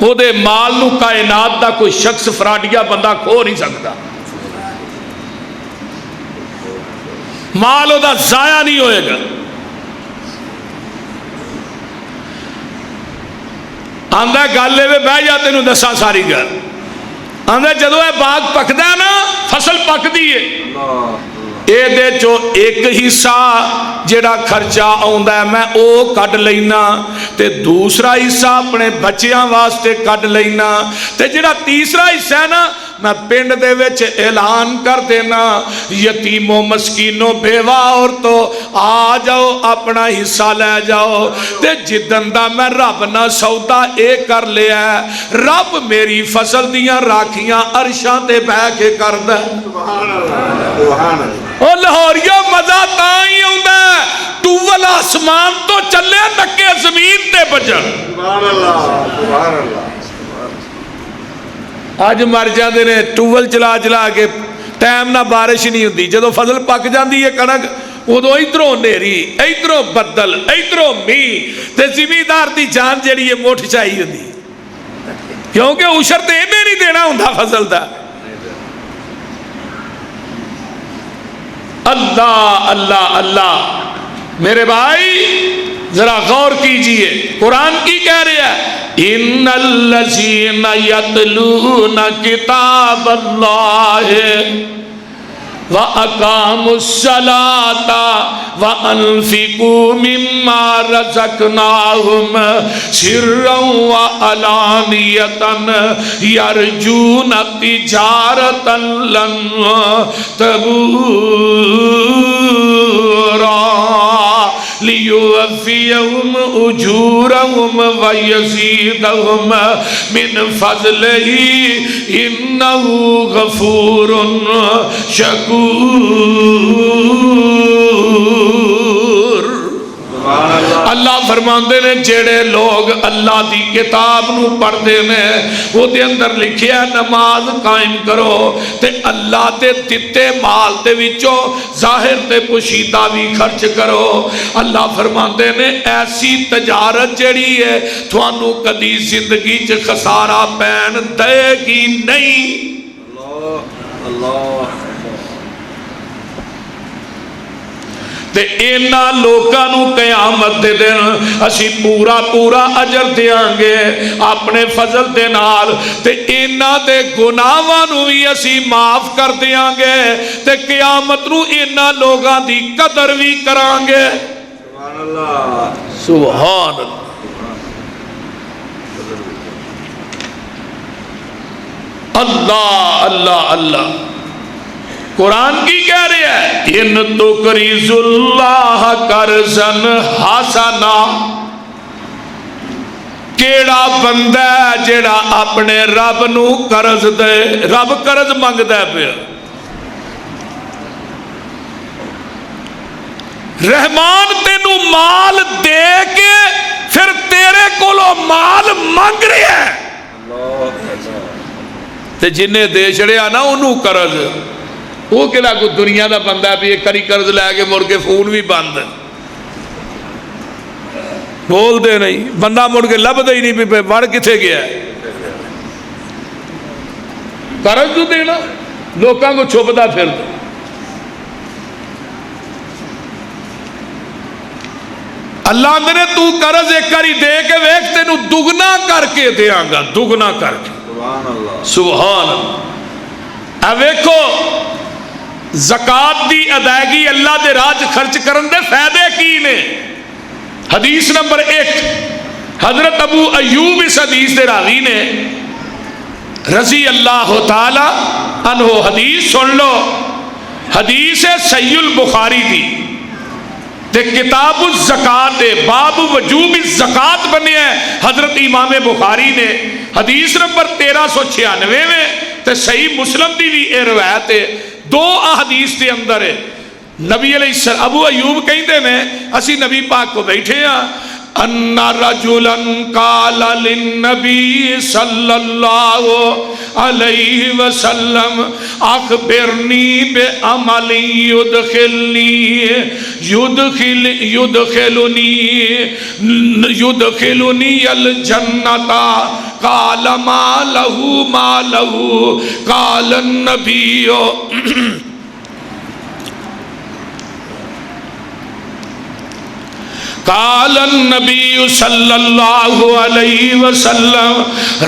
وہ دے مال نو کائنات دا کوئی شخص فراڈیا بندہ کھو نہیں سکتا. مال وہ ضائع نہیں ہوئے گا. آندا گل ہے بہ جا تینوں دساں ساری گل. آندا جدو یہ باغ پکدا نا فصل پکدی ہے اے دے چو ایک حصہ جڑا خرچہ آندا ہے میں او کڈ لینا تے دوسرا حصہ اپنے بچیاں واسطے کڈ لینا تے جڑا تیسرا حصہ ہے نا میں پنڈ دے وچ اعلان کر دینا یتیموں مسکینوں بیوہ عورتوں آ جاؤ اپنا حصہ لے جاؤ. تے جدن دا میں رب نہ سودا اے کر لیا ہے رب میری فصل دیاں راکھیاں عرشاں تے بہ کے کردا ہے. سبحان اللہ سبحان اللہ. او لاہوریو مزہ تاں ہی ہوندا ہے ٹوول آسمان تو چلے نکے زمین تے بجن. سبحان اللہ سبحان اللہ. اج مر جاندے نے ٹوول چلا چلا کے ٹائم نہ بارش نہیں ہوندی. جدو فصل پک جاندی ہے کنک ادو ادھروں نیری ادھروں بدل ادھروں میہ تے زمیندار دی جان جڑی ہے مٹھ چاہیے ہوندی کیونکہ عشر تے ایویں نہیں دینا ہوندا فصل دا. اللہ اللہ اللہ. میرے بھائی ذرا غور کیجئے قرآن کی کہہ رہا ہے ان الذین یتلون کتاب اللہ وَأَقَامُوا الصَّلَاةَ وَأَنفِقُوا مِمَّا رَزَقْنَاهُمْ سِرًّا وَعَلَانِيَةً يَرْجُونَ تِجَارَةً لَن تَبُورَ لِيُوَفِّيَهُمْ أُجُورَهُمْ وَيَزِيدَهُمْ مِنْ فَضْلِهِ إِنَّهُ غَفُورٌ شکور. اللہ فرماندے نے جڑے لوگ اللہ دی کتاب نو پڑھدے نے وہ دے اندر لکھیا نماز قائم کرو تے اللہ تے دتے مال تے وچوں ظاہر تے پوشیدہ بھی خرچ کرو. اللہ فرماندے نے ایسی تجارت جڑی ہے تھانوں کدی زندگی چ خسارہ پین دے گی نہیں. اللہ اللہ. تے اینا لوکانو قیامت دے دن اسی پورا پورا اجر دیاں گے اپنے فضل دے نال تے اینا دے گناہاں بھی اسی معاف کر دیاں گے تے قیامت نو اینا لوگاں دی قدر بھی کران گے. سبحان اللہ سبحان اللہ. اللہ اللہ اللہ. قرآن کی کہہ رہے ہیں ان تقریض اللہ قرضاً حسنا. کیڑا بندہ ہے جیڑا اپنے رب نو قرض دے. رب قرض منگدا پیا رحمان تینو مال دے کے پھر تیرے کولو مال مانگ رہا ہے تے جنہیں دے چڑیا نا انہوں قرض وہ کہلا کوئی دنیا دا بندہ بھی ایک کری قرض لے کے مڑ کے فون بھی بند بول دے نہیں بندہ مڑ کے لب دے ہی نہیں پہ وڑ کتھے گیا ہے. قرض تو دینا لوکاں کو چھپدا پھر دے. اللہ نے تو قرض ایک کری دے کے ویکھ تینو دگنا کر کے دیاں گا دگنا کر کے. سبحان اللہ سبحان اللہ. اب ویکھو زکات دی ادائیگی اللہ دے راج خرچ کرن دے فائدے کی نے. حدیث نمبر 1 حضرت ابو ایوب اس حدیث دے راوی نے رضی اللہ تعالی عنہ حدیث سن لو. حدیث ہے صحیح البخاری دی تے کتاب الزکات باب وجوب الزکات بنیا ہے حضرت امام بخاری نے حدیث نمبر 1396 میں، تے صحیح مسلم دی بھی اے روایت ہے، 2 احادیث دے اندر ہے۔ نبی علیہ السلام ابو ایوب کہندے نے اسی نبی پاک کو بیٹھے ہاں، ان رجلا قال للنبی صلی اللہ علیہ وسلم اخبرنی بعمل یدخلنی الجنت قال ما له قال النبی قال النبی صلی اللہ علیہ وسلم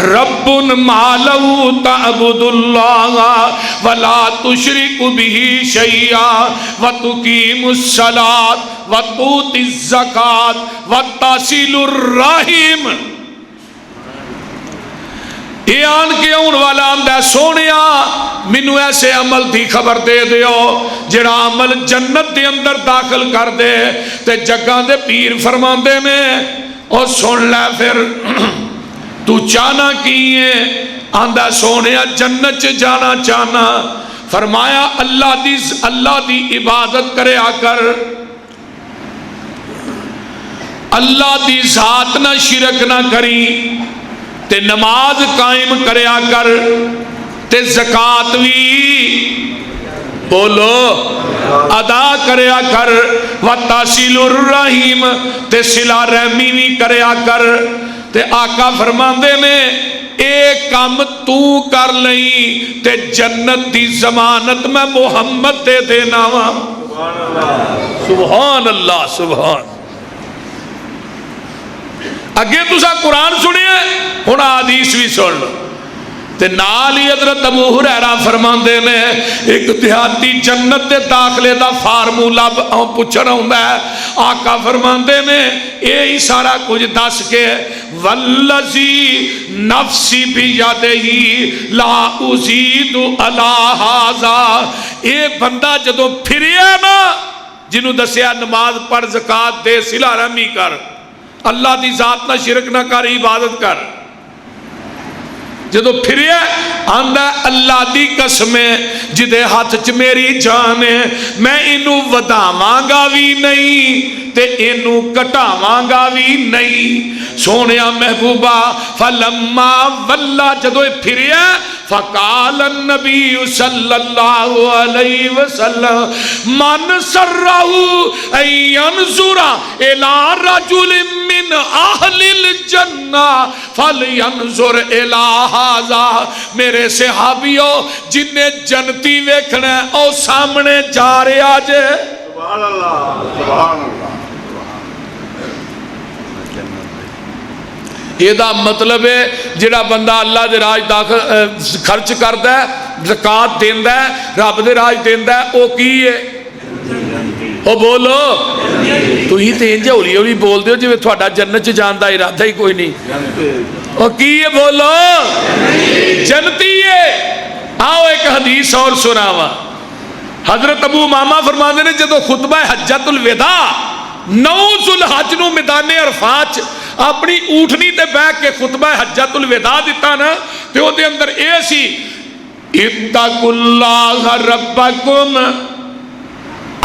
رب ما له تعبد اللہ ولا تشرک به شیئا وتقیم الصلاۃ وتؤتی الزکاۃ وتصل الرحم۔ یہ آن کے آن والا آمدہ سونیا منو ایسے عمل دی خبر دے دیو جڑا عمل جنت دے اندر داخل کر دے، تے جگہ دے پیر فرمان دے میں اور سن لے پھر تو چانا کیے آندہ سونیا جنت چ جانا چانا، فرمایا اللہ دی عبادت کرے آ کر، اللہ دی ذات نہ شرک نہ کری، تے نماز قائم کریا کر، تے زکات بھی بولو ادا کریا کر، وتصل الرحیم تے صلہ رحمی بھی کریا کر۔ تے آقا فرماندے نے ایک کام تو کر لئی تے جنت دی ضمانت میں محمد دے دینا وا۔ سبحان اللہ سبحان۔ اگے تسا قرآن سنیا ہن حدیث بھی سن لو، تے نال ہی حضرت ابو ہریرہ فرماندے نے ایک دیہاتی جنت دے داخلے دا فارمولا پوچھنا ہوندا ہے، آقا فرماندے نے یہ سارا کچھ دس کے والذی نفسی بیدہ لا ازید علی ھذا، اے بندہ جدو پھریا نا جنہوں دسیا نماز پڑھ زکات دے صلہ رحمی کر، اللہ دی ذات نہ شرک نہ کر، عبادت کر، جدو پھریا آندہ اللہ دی قسمیں جدے ہاتھ چ میری جان ہے، میں انہوں وداواں گا بھی نہیں تے انہوں کٹاواں گا بھی نہیں۔ سونیا محبوبہ فلما ولا جدو پھریا فقال النبی صلی اللہ علیہ وسلم من سرہو ان ینظر الى رجل من اہل الجنہ فلینظر الى ھذا، میرے صحابیوں جنہیں جنتی ویکھنا ہے او سامنے جا رہے آجے۔ سبحان اللہ سبحان اللہ۔ یہ دا مطلب ہے جڑا بندہ اللہ دے راج داخل خرچ کردا ہے، زکات دیندا ہے، رب دے راج دیندا ہے، او کی ہے؟ او بولو تو ہی تے انج ہولی ہولی بول دیو جویں تہاڈا جنت چ جان دا ارادہ ہی کوئی نہیں۔ او کی ہے بولو؟ جنتی ہے۔ آؤ ایک حدیث اور سناواں۔ حضرت ابو امامہ فرماندے نے جدو خطبہ حجۃ الوداع 9 ذوالحج نو میدان عرفات اپنی اونٹنی تے بیٹھ کے خطبہ حجۃ الوداع دیتا نا تے او دے اندر اے سی اتقوا اللہ ربکم،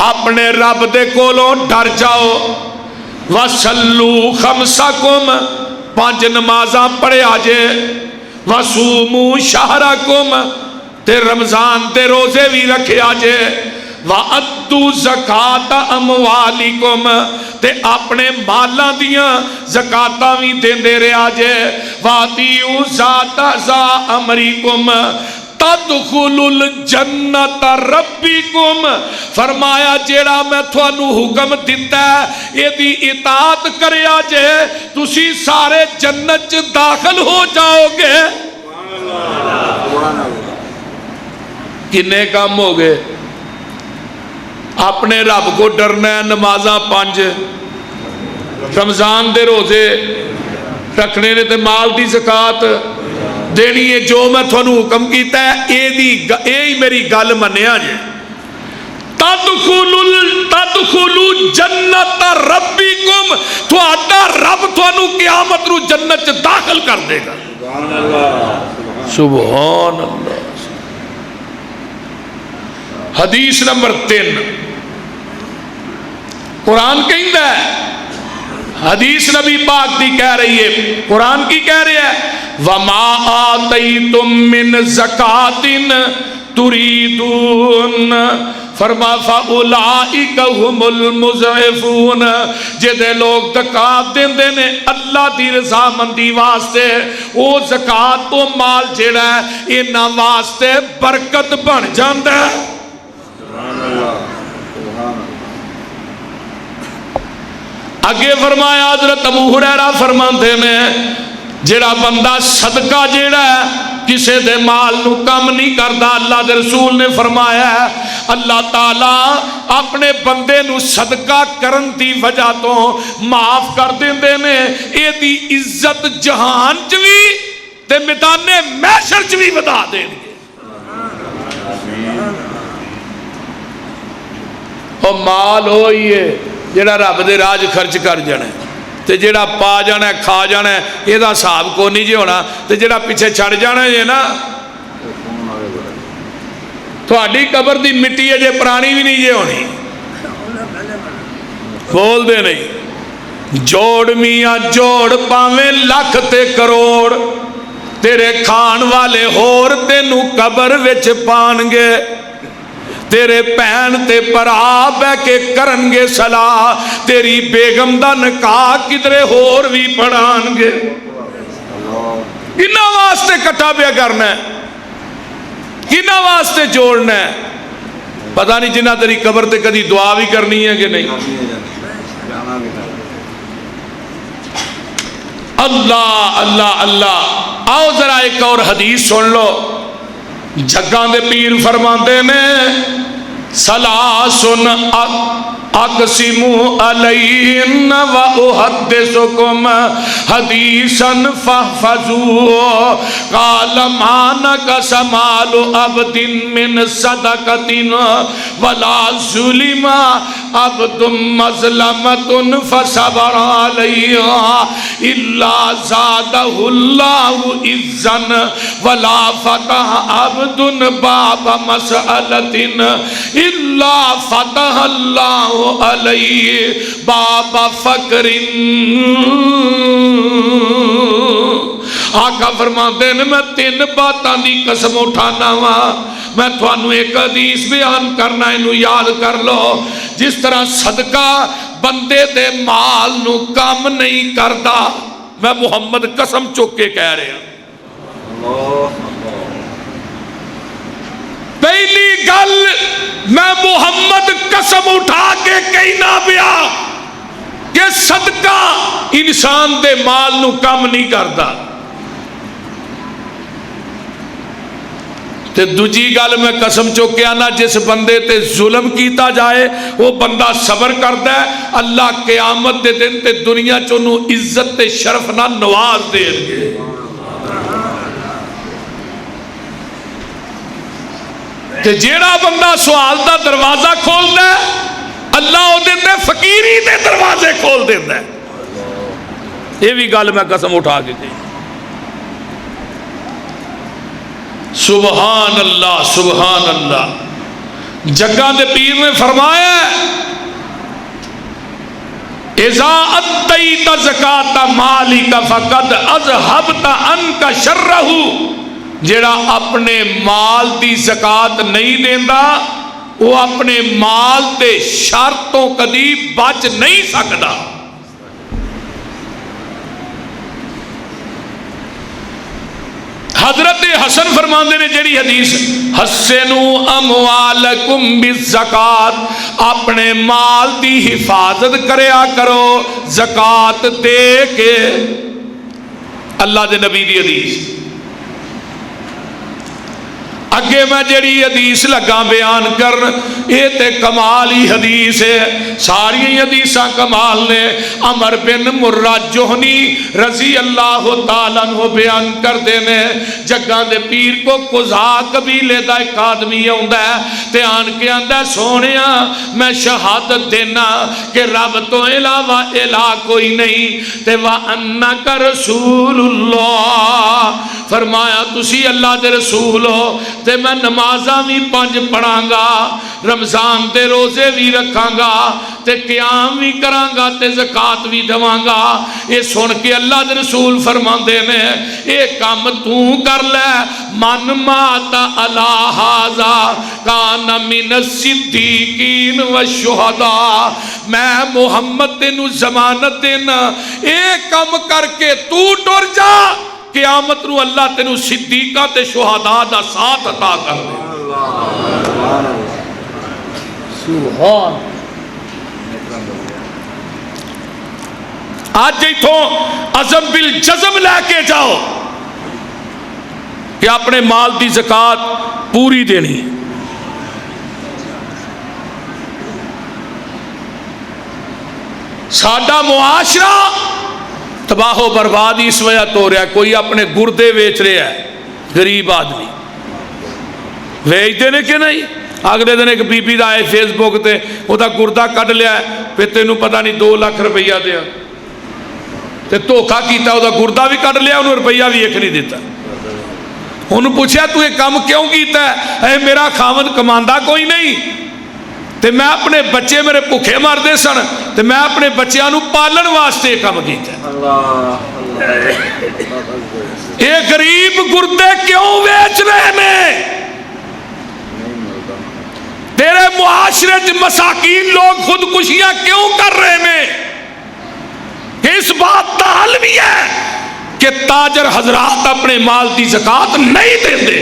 اپنے رب دے کولوں ڈر جاؤ، وصلوا خمسکم، 5 نمازاں پڑھے آجے، وصوموا شہرکم تے رمضان تے روزے بھی رکھے آجے، وَأَدُّوا زَكَاةَ أَمْوَالِكُمْ تے اپنے مالاں دیاں زکاتاں بھی دیندے رہے آجے، وَأَطِيعُوا ذَا أَمْرِكُمْ تَدْخُلُوا الْجَنَّةَ رَبِّكُمْ، فرمایا جیڑا میں تھانوں حکم دیتا ہے یہ دی اطاعت کرے آجے تسی سارے جنت داخل ہو جاؤ گے۔ کنے کام ہو گئے؟ اپنے رب کو ڈرنا ہے، نمازاں 5، رمضان دے روزے رکھنے نے تے مال دی زکات دینی ہے، جو میں تھانوں حکم کیتا ہے اے ہی میری گل منیا جے۔ تدخلوا جنت ربکم، تہاڈا رب تھانوں قیامت نو جنت چ داخل کر دے گا. سبحان اللہ. سبحان اللہ. حدیث نمبر 3 قرآن کہندا ہے، حدیث نبی پاک دی کہہ رہی ہے، قرآن کی کہہ رہے ہے وَمَا آتَيْتُم مِّن زَكَاةٍ تُرِيدُونَ فرما فَأُولَئِكَ هُمُ الْمُضْعِفُونَ، جدے لوگ زکات دیندے نے اللہ دی رضامندی واسطے، او زکات تو مال جڑا ہے انہاں واسطے برکت بن جاندا ہے. سبحان اللہ. سبحان اللہ. اگے فرمایا حضرت ابو ہریرہ فرماندے نے جڑا بندہ صدقہ جیڑا ہے کسے دے مال نو کم نہیں کردا، اللہ دے رسول نے فرمایا ہے اللہ تعالیٰ اپنے بندے نو صدقہ کرن دی وجہ تو معاف کر دیندے نے، اے دی عزت جہان چ وی تے میدان محشر چ وی ودا دین گے. او مال ہوئی ہے جڑا رب دے راج خرچ کر جانا ہے تے جڑا پا جانا ہے کھا جانا ہے یہ دا حساب کو نہیں جی ہونا، تے جڑا پیچھے چھڑ جانا ہے نا تھوڑی قبر دی مٹی ہے جے پرانی بھی نہیں جے ہونی. بول دے نہیں جوڑ میاں جوڑ پاویں لاکھ تے کروڑ، تیرے کھان والے ہور تینو قبر وچ پان گے، تیرے پہن تے پرا بہ کے کرن گے صلاح، تیری بیگم دا نکاح کدرے ہور بھی پڑھان گے. کنہ واسطے کٹھا پیا کرنا ہے، کنہ واسطے جوڑنا ہے؟ پتہ نہیں جنہ تیری قبر تے کدی دعا بھی کرنی ہے کہ نہیں. اللہ اللہ اللہ. آؤ ذرا ایک اور حدیث سن لو. جگاں دے پیر فرماندے نے سلاسن اقسمو علیہن و احدثکم حدیثا فاحفظوه قال مانک سمال عبد من صدقۃ ولا ظلم عبد مظلمۃ فصبر علیہا الا زادہ اللہ عزا ولا فتح عبد باب مسألۃ الا فتح اللہ علیہ باب فقر. آقا فرماتے ہیں میں 3 باتاں دی قسم اٹھانا وا، میں تھانوں ایک حدیث بیان کرنا انہوں یاد کر لو. جس طرح صدقہ بندے دے مال نو کم نہیں کردا، میں محمد قسم چک کے کہہ رہا. پہلی گل میں محمد قسم اٹھا کے کہنا پیا کہ صدقہ انسان دے مال نو کم نہیں کردا. تے دوجی گل میں قسم چوکے آنا جس بندے تے ظلم کیتا جائے وہ بندہ صبر کردا ہے، اللہ قیامت دے دن تے دنیا چونوں عزت تے شرف نہ نواز دین گے. تے جیڑا بندہ سوال دا دروازہ کھولدا ہے اللہ او دے تے فقیری دے دروازے کھول دیندا ہے. یہ بھی گل میں قسم اٹھا کے کہی. سبحان اللہ سبحان اللہ. جگہ دے پیر نے فرمایا اذا اتیت زکات مالک فقد اذهبت عنک شرہ، جڑا اپنے مال دی زکات نہیں دیندا وہ اپنے مال تے شر تو کدی بچ نہیں سکدا. حضرت حسن فرماندے نے جڑی حدیث حسنوا اموالکم بالزکات، اپنے مال دی حفاظت کریا کرو زکات دے کے. اللہ دے نبی دی حدیث. اگے میں جڑی حدیث لگا بیان کر یہ تے کمال ہی حدیث ہے، ساری حدیثاں کمال نے۔ عمر بن مرہ جوہنی رضی اللہ تعالیٰ عنہ بیان کر دینے جگہ دے پیر کو قضا قبیلے دا ایک آدمی ہوندا ہے تے آن کے آندا سونیا میں شہادت دینا کہ رب تو علاوہ الہ کوئی نہیں تے وَأَنَّكَ رَسُولُ اللَّهِ، فرمایا تسی اللہ دے رسول ہو تے میں نمازاں بھی 5 پڑھاں گا، رمضان دے روزے بھی رکھاں گا تے قیام بھی کراں گا تے زکات بھی دواں گا۔ یہ سن کے اللہ دے رسول فرماندے نے اے کام تو کر لے، من مات علی ھذا کان من الصدیقین والشہداء، میں محمد تینوں ضمانت دینا اے کام کر کے تو ٹر جا، قیامت نو اللہ تینوں صدیقہ تے شہداء دا ساتھ عطا کر دے۔ سبحان آج ایتھوں عزم بالجزم لے کے جاؤ کہ اپنے مال دی زکات پوری دینی۔ ساڈا معاشرہ تباہ و برباد اس وجہ تو ہو رہا ہے، کوئی اپنے گردے بیچ رہا ہے، غریب آدمی ویچتے نے کہ نہیں؟ اگلے دن ایک بی بی دا آئے فیس بک تے وہ دا گردہ کٹ لیا ہے، پھر تینوں پتہ نہیں 2 لاکھ روپیہ دیا تے دھوکھا کیتا، وہ دا گردہ بھی کٹ لیا، انہوں روپیہ بھی ایک نہیں دیتا۔ انہوں پوچھا تو یہ کام کیوں کیتا ہے؟ اے میرا خاوند کماندہ کوئی نہیں تے میں اپنے بچے میرے بھوکے مر دے سن تے میں اپنے بچیاں نو پالن واسطے کام کیتا ہے۔ یہ غریب گردے کیوں بیچ رہے ہیں؟ تیرے معاشرے مساکین لوگ خودکشیاں کیوں کر رہے ہیں؟ اس بات کا حل بھی ہے کہ تاجر حضرات اپنے مال دی زکات نہیں دیتے۔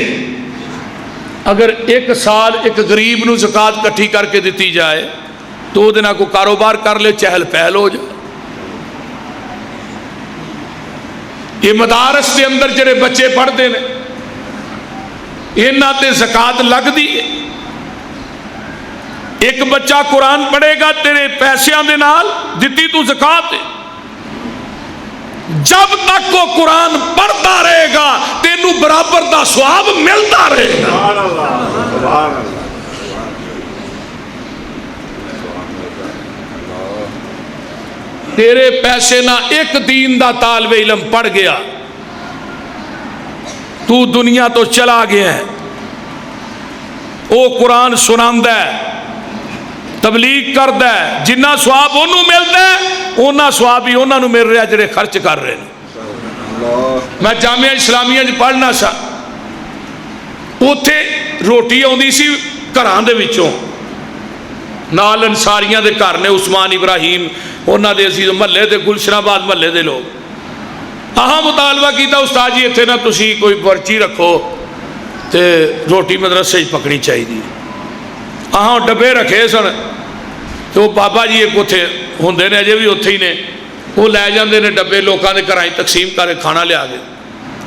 اگر 1 سال ایک غریب نو زکات کٹھی کر کے دیتی جائے تو دنہ کو کاروبار کر لے، چہل پہل ہو جائے۔ یہ مدارس کے اندر جڑے بچے پڑھتے ہیں انہاں تے زکات لگ دی ہے۔ ایک بچہ قرآن پڑھے گا تیرے پیسیاں دے نال دتی تو زکات ہے، جب تک وہ قرآن پڑھتا رہے گا تینوں برابر دا ثواب ملتا رہے گا۔ سبحان اللہ، سبحان اللہ۔ تیرے پیسے نہ ایک دین دا طالب علم پڑھ گیا تو دنیا تو چلا گیا ہے، وہ قرآن سناندہ ہے، تبلیغ کردہ ہے، جنہ ثواب انہوں ملتا ہے انہاں ثواب ہی انہاں نو مل رہا جڑے خرچ کر رہے ہیں۔ میں جامعہ اسلامیہ جی پڑھنا سا، اوتھے روٹی آندی سی گھراں دے وچوں، نال انصاریاں دے گھر نے عثمان ابراہیم انہاں دے عزیز محلے دے گلشن آباد محلے دے لوگ اہاں مطالبہ کیتا استاد جی اتنے نہ تسی کوئی پرچی رکھو تے روٹی مدرسے پکڑی چاہیے۔ اہاں ڈبے رکھے سن تو بابا جی ایک اتنے ہوندے نے اجے بھی اتھے ہی نے، وہ لے جاندے نے ڈبے لوکاں دے گھراں تقسیم کر کے کھانا لیا گئے۔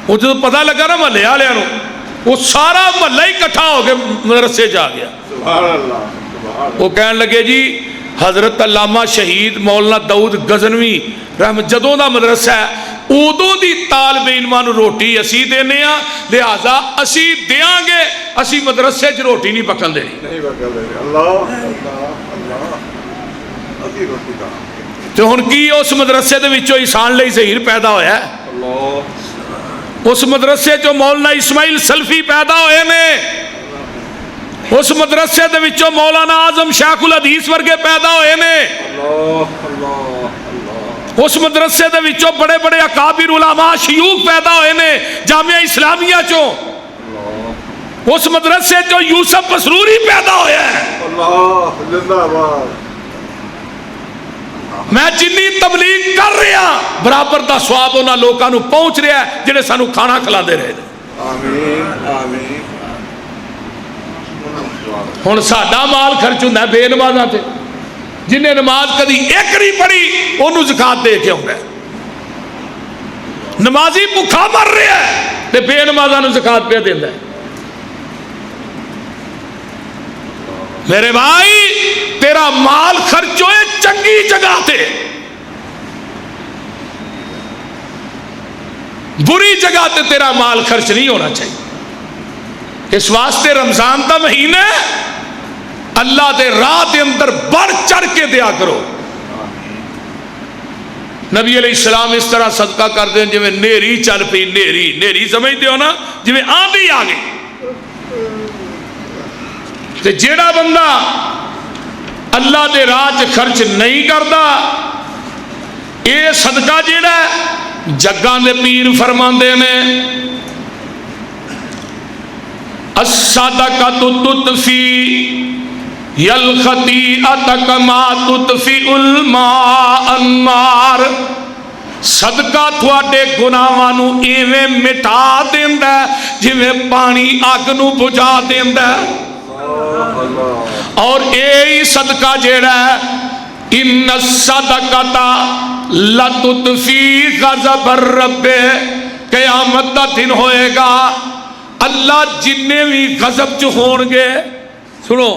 وہ جب پتہ لگا نا محلے والوں وہ سارا محلہ ہی کٹھا ہو کے مدرسے جا گیا۔ سبحان اللہ، سبحان اللہ۔ وہ کہنے لگے جی حضرت علامہ شہید مولانا داؤد غزنوی رحمت جدوں دا مدرسہ ہے ادوں دی طالب علماں نو روٹی اسی دینے ہاں، لہذا اسی دیاں گے، اسی مدرسے چ روٹی نہیں پکن دینی۔ نہیں بکل دے اللہ اللہ اللہ، اسی روٹی دا تو ہن کی اس مدرسے دے وچوں احسان لئی ظہیر پیدا ہویا ہے؟ اللہ، اس مدرسے چوں مولانا اسماعیل سلفی پیدا ہوئے نے، اس مدرسے دے وچوں مولانا اعظم شیخ الحدیث ورگے پیدا ہوئے نے، اللہ اللہ اللہ، اس مدرسے دے وچوں بڑے بڑے اکابر علماء شیوخ پیدا ہوئے نے جامعہ اسلامیہ چوں، اس مدرسے چوں یوسف مسروری پیدا ہویا ہے۔ اللہ زندہ آباد۔ میں جنی تبلیغ کر رہا برابر دا ثواب انہاں لوکاں نو پہنچ رہا ہے جڑے سانو کھانا کھلاندے رہے۔ آمین آمین۔ ہن ساڈا مال خرچ ہوندا ہے بے نمازاں تے، جنہیں نماز کدی ایک نہیں پڑھی انہوں زکات دے کے آؤں گا، نمازی بھوکا مر رہا ہے تے بے نمازاں نو زکات پہ دیندا ہے۔ میرے بھائی تیرا مال خرچ ہوئے چنگی جگہ تے، بری جگہ تے تیرا مال خرچ نہیں ہونا چاہیے۔ اس واسطے رمضان دا مہینہ اللہ دے راہ دے اندر بڑھ چڑھ کے دیا کرو۔ نبی علیہ السلام اس طرح صدقہ کر دیں جی میں نیری چل پی، نیری سمجھتے ہو نا، جی میں آندھی آ گئی۔ تے جیڑا بندہ اللہ دے راہ خرچ نہیں کرتا، یہ صدقہ جیڑا ہے جگاں دے پیر فرماندے نے الصدقۃ تطفی الخطیئۃ کما تطفی الماء النار، صدقہ تھوڑے گناہاں نو ایویں مٹا دیندا ہے جویں پانی اگ نو بجھا دیندا ہے۔ اور اے صدقہ جیڑا ہے ان الصدقۃ لتطفی غضب الرب، قیامت دا دن ہوئے گا اللہ جننے بھی غضب چ ہون گے، سنو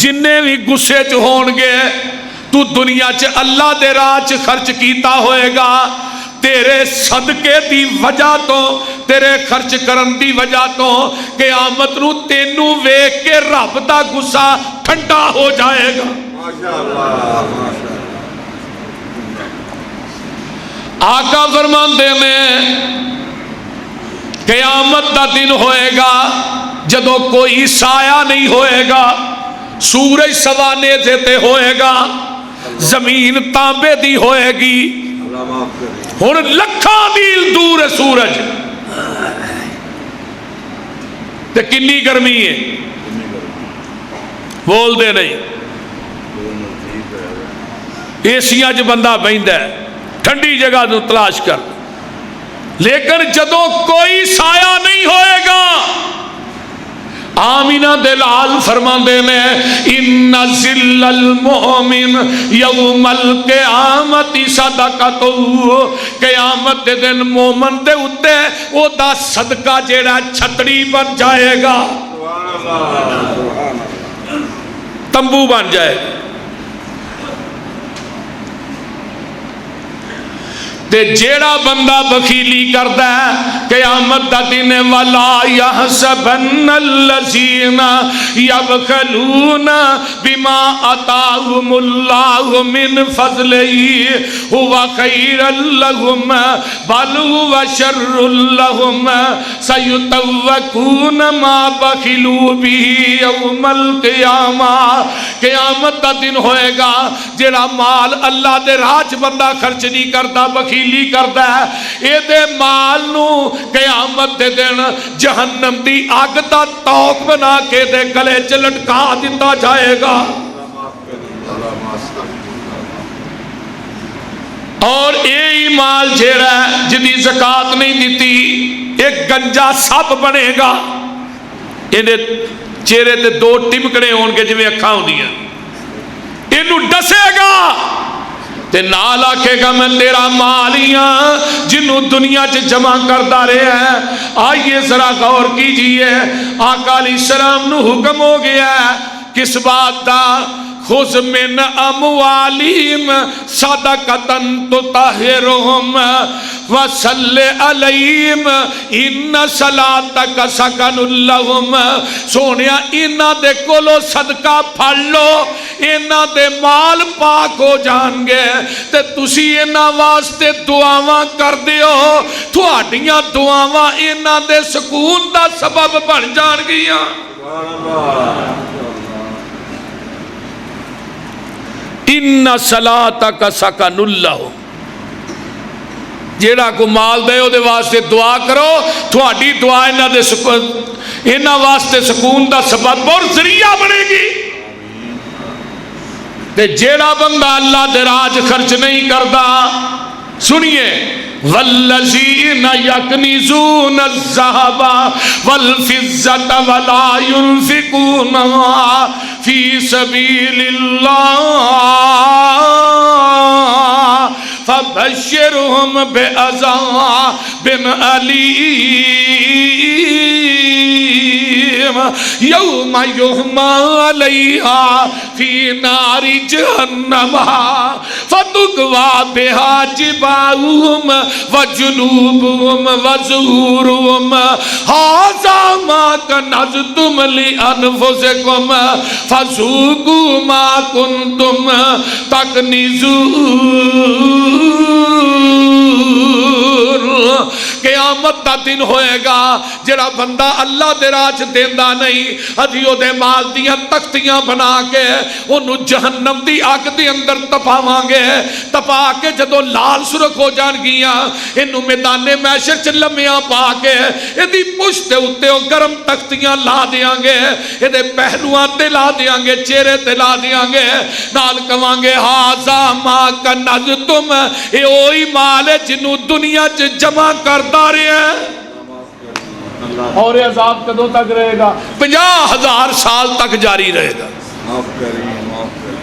جننے بھی غصے چ ہون گے، تو دنیا چ اللہ دے راہ چ خرچ کیتا ہوئے گا، تیرے صدقے دی وجہ تو، تیرے خرچ کرن دی وجہ تو قیامت نو تینوں ویکھ کے رب دا غصہ ٹھنڈا ہو جائے گا۔ آقا فرماندے میں قیامت دا دن ہوئے گا جدو کوئی سایہ نہیں ہوئے گا، سورج سوانے دیتے ہوئے گا، زمین تانبے دی ہوئے گی، ہن لکھاں میل دور ہے سورج، تے کنی گرمی ہے، بول دے نہیں، ایسیاں جو بندہ بہندا ہے، ٹھنڈی جگہ تو تلاش کر، لیکن جدو کوئی سایہ نہیں ہوئے گا، آمینہ دلال فرماندے نے ان ظل المؤمن یوم القیامت صدقۃ، قیامت دے دن مومن دے اتے او دا صدقہ جیڑا چھتری بن جائے گا، تمبو بن جائے گا۔ تے جیڑا بندہ بخیلی کردا ہے قیامت دا دن ولا یحسبن الذین یبخلون بما آتاہم اللہ من فضلہ هو خیر لهم بل هو شر لهم سیطوقون ما بخلوا به یوم القیامہ، قیامت دا دن ہوئے گا جیڑا مال اللہ دے راہ بندہ خرچ نہیں کرتا، بخیلی کرتا ہے، اے دے مال نو قیامت دے دن جہنم دی آگ دا توق بنا کے دے گلے چ لٹکا دیتا جائے گا۔ اور اے مال جیڑا ہے جدی زکات نہیں دیتی، ایک گنجا سب بنے گا، انہیں چہرے تے دو ٹمکڑے ہون گے جویں اکھاں ہوندیاں، اینو ڈسے گا تے نال آکھے گا میں تیرا مالیاں جنہوں دنیا چ جمع کردا رہے ہیں۔ آئیے ذرا غور کیجئے، آقا علیہ السلام نو حکم ہو گیا ہے کس بات دا، خذ من اموالہم صدقۃ تطہرہم وصلی علیہم ان صلاتک سکن لہم، سونیا انہاں دے کولو صدقہ پھڑ لو، انہاں دے مال پاک ہو جان گے، تے تسی انہاں واسطے دعاواں کر دیو، تھوڑیاں دعاواں انہاں دے سکون دا سبب بن جان گیاں۔ ان صلاتک سکن لہم، جیڑا کو مال دے او دے واسطے دعا کرو، تھوڑی دعا انہاں واسطے سکون دا سبب اور ذریعہ بنے گی۔ تے جیڑا بندہ اللہ دے راج خرچ نہیں کردا، سنیے والذین یکنزون الذھب والفضة ولا ينفقونها فی سبیل اللہ فبشرهم فبشرهم بعذاب علیم یوم یحمى علیہا فی نار جہنم فتکوی بہا جباہہم وجنوبہم وظہورہم ھذا ما کنزتم لانفسکم فذوقوا ما کنتم تکنزون۔ قیامت دا دن ہوئے گا جڑا بندہ اللہ دے راہ چ دیندا نہیں، ادھی او دے مال دیاں تختیاں بنا کے انہوں جہنم دی آگ دے اندر تپاواں گے، تپا کے جدو لال سرخ ہو جان گیاں انہوں میدان محشر چ لمیاں پا کے ادھی پشت اتے او گرم تختیاں لا دیاں گے، ادھے پہلوان تے لا دیاں گے، چہرے تے لا دیاں گے، نال کہاں گے ھذا ما کنزتم، اے اوہی مال ہے جنہوں دنیا چ جمع کردا رہے ہیں۔ اور یہ عذاب کدوں تک رہے گا؟ 50,000 سال تک جاری رہے گا۔ معاف کریں، معاف کریں۔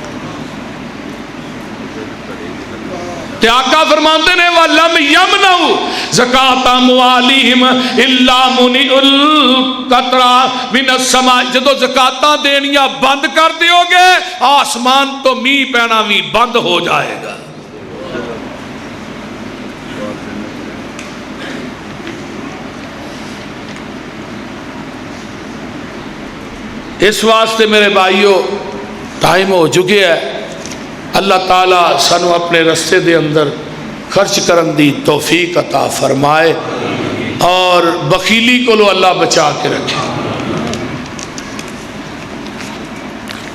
تے آقا فرماتے نے وَلَمْ يَمْنَعُوا زَكَاةَ أَمْوَالِهِمْ إِلَّا مُنِعُ الْقَطْرَ مِنَ السَّمَاءِ، جدو زکاتاں دینیاں بند کر دیو گے آسمان تو میہ پینا بھی بند ہو جائے گا۔ اس واسطے میرے بھائیو ٹائم ہو چکے ہے، اللہ تعالیٰ سانو اپنے رستے دے اندر خرچ کرن دی توفیق عطا فرمائے اور بخیلی کو لو اللہ بچا کے رکھے۔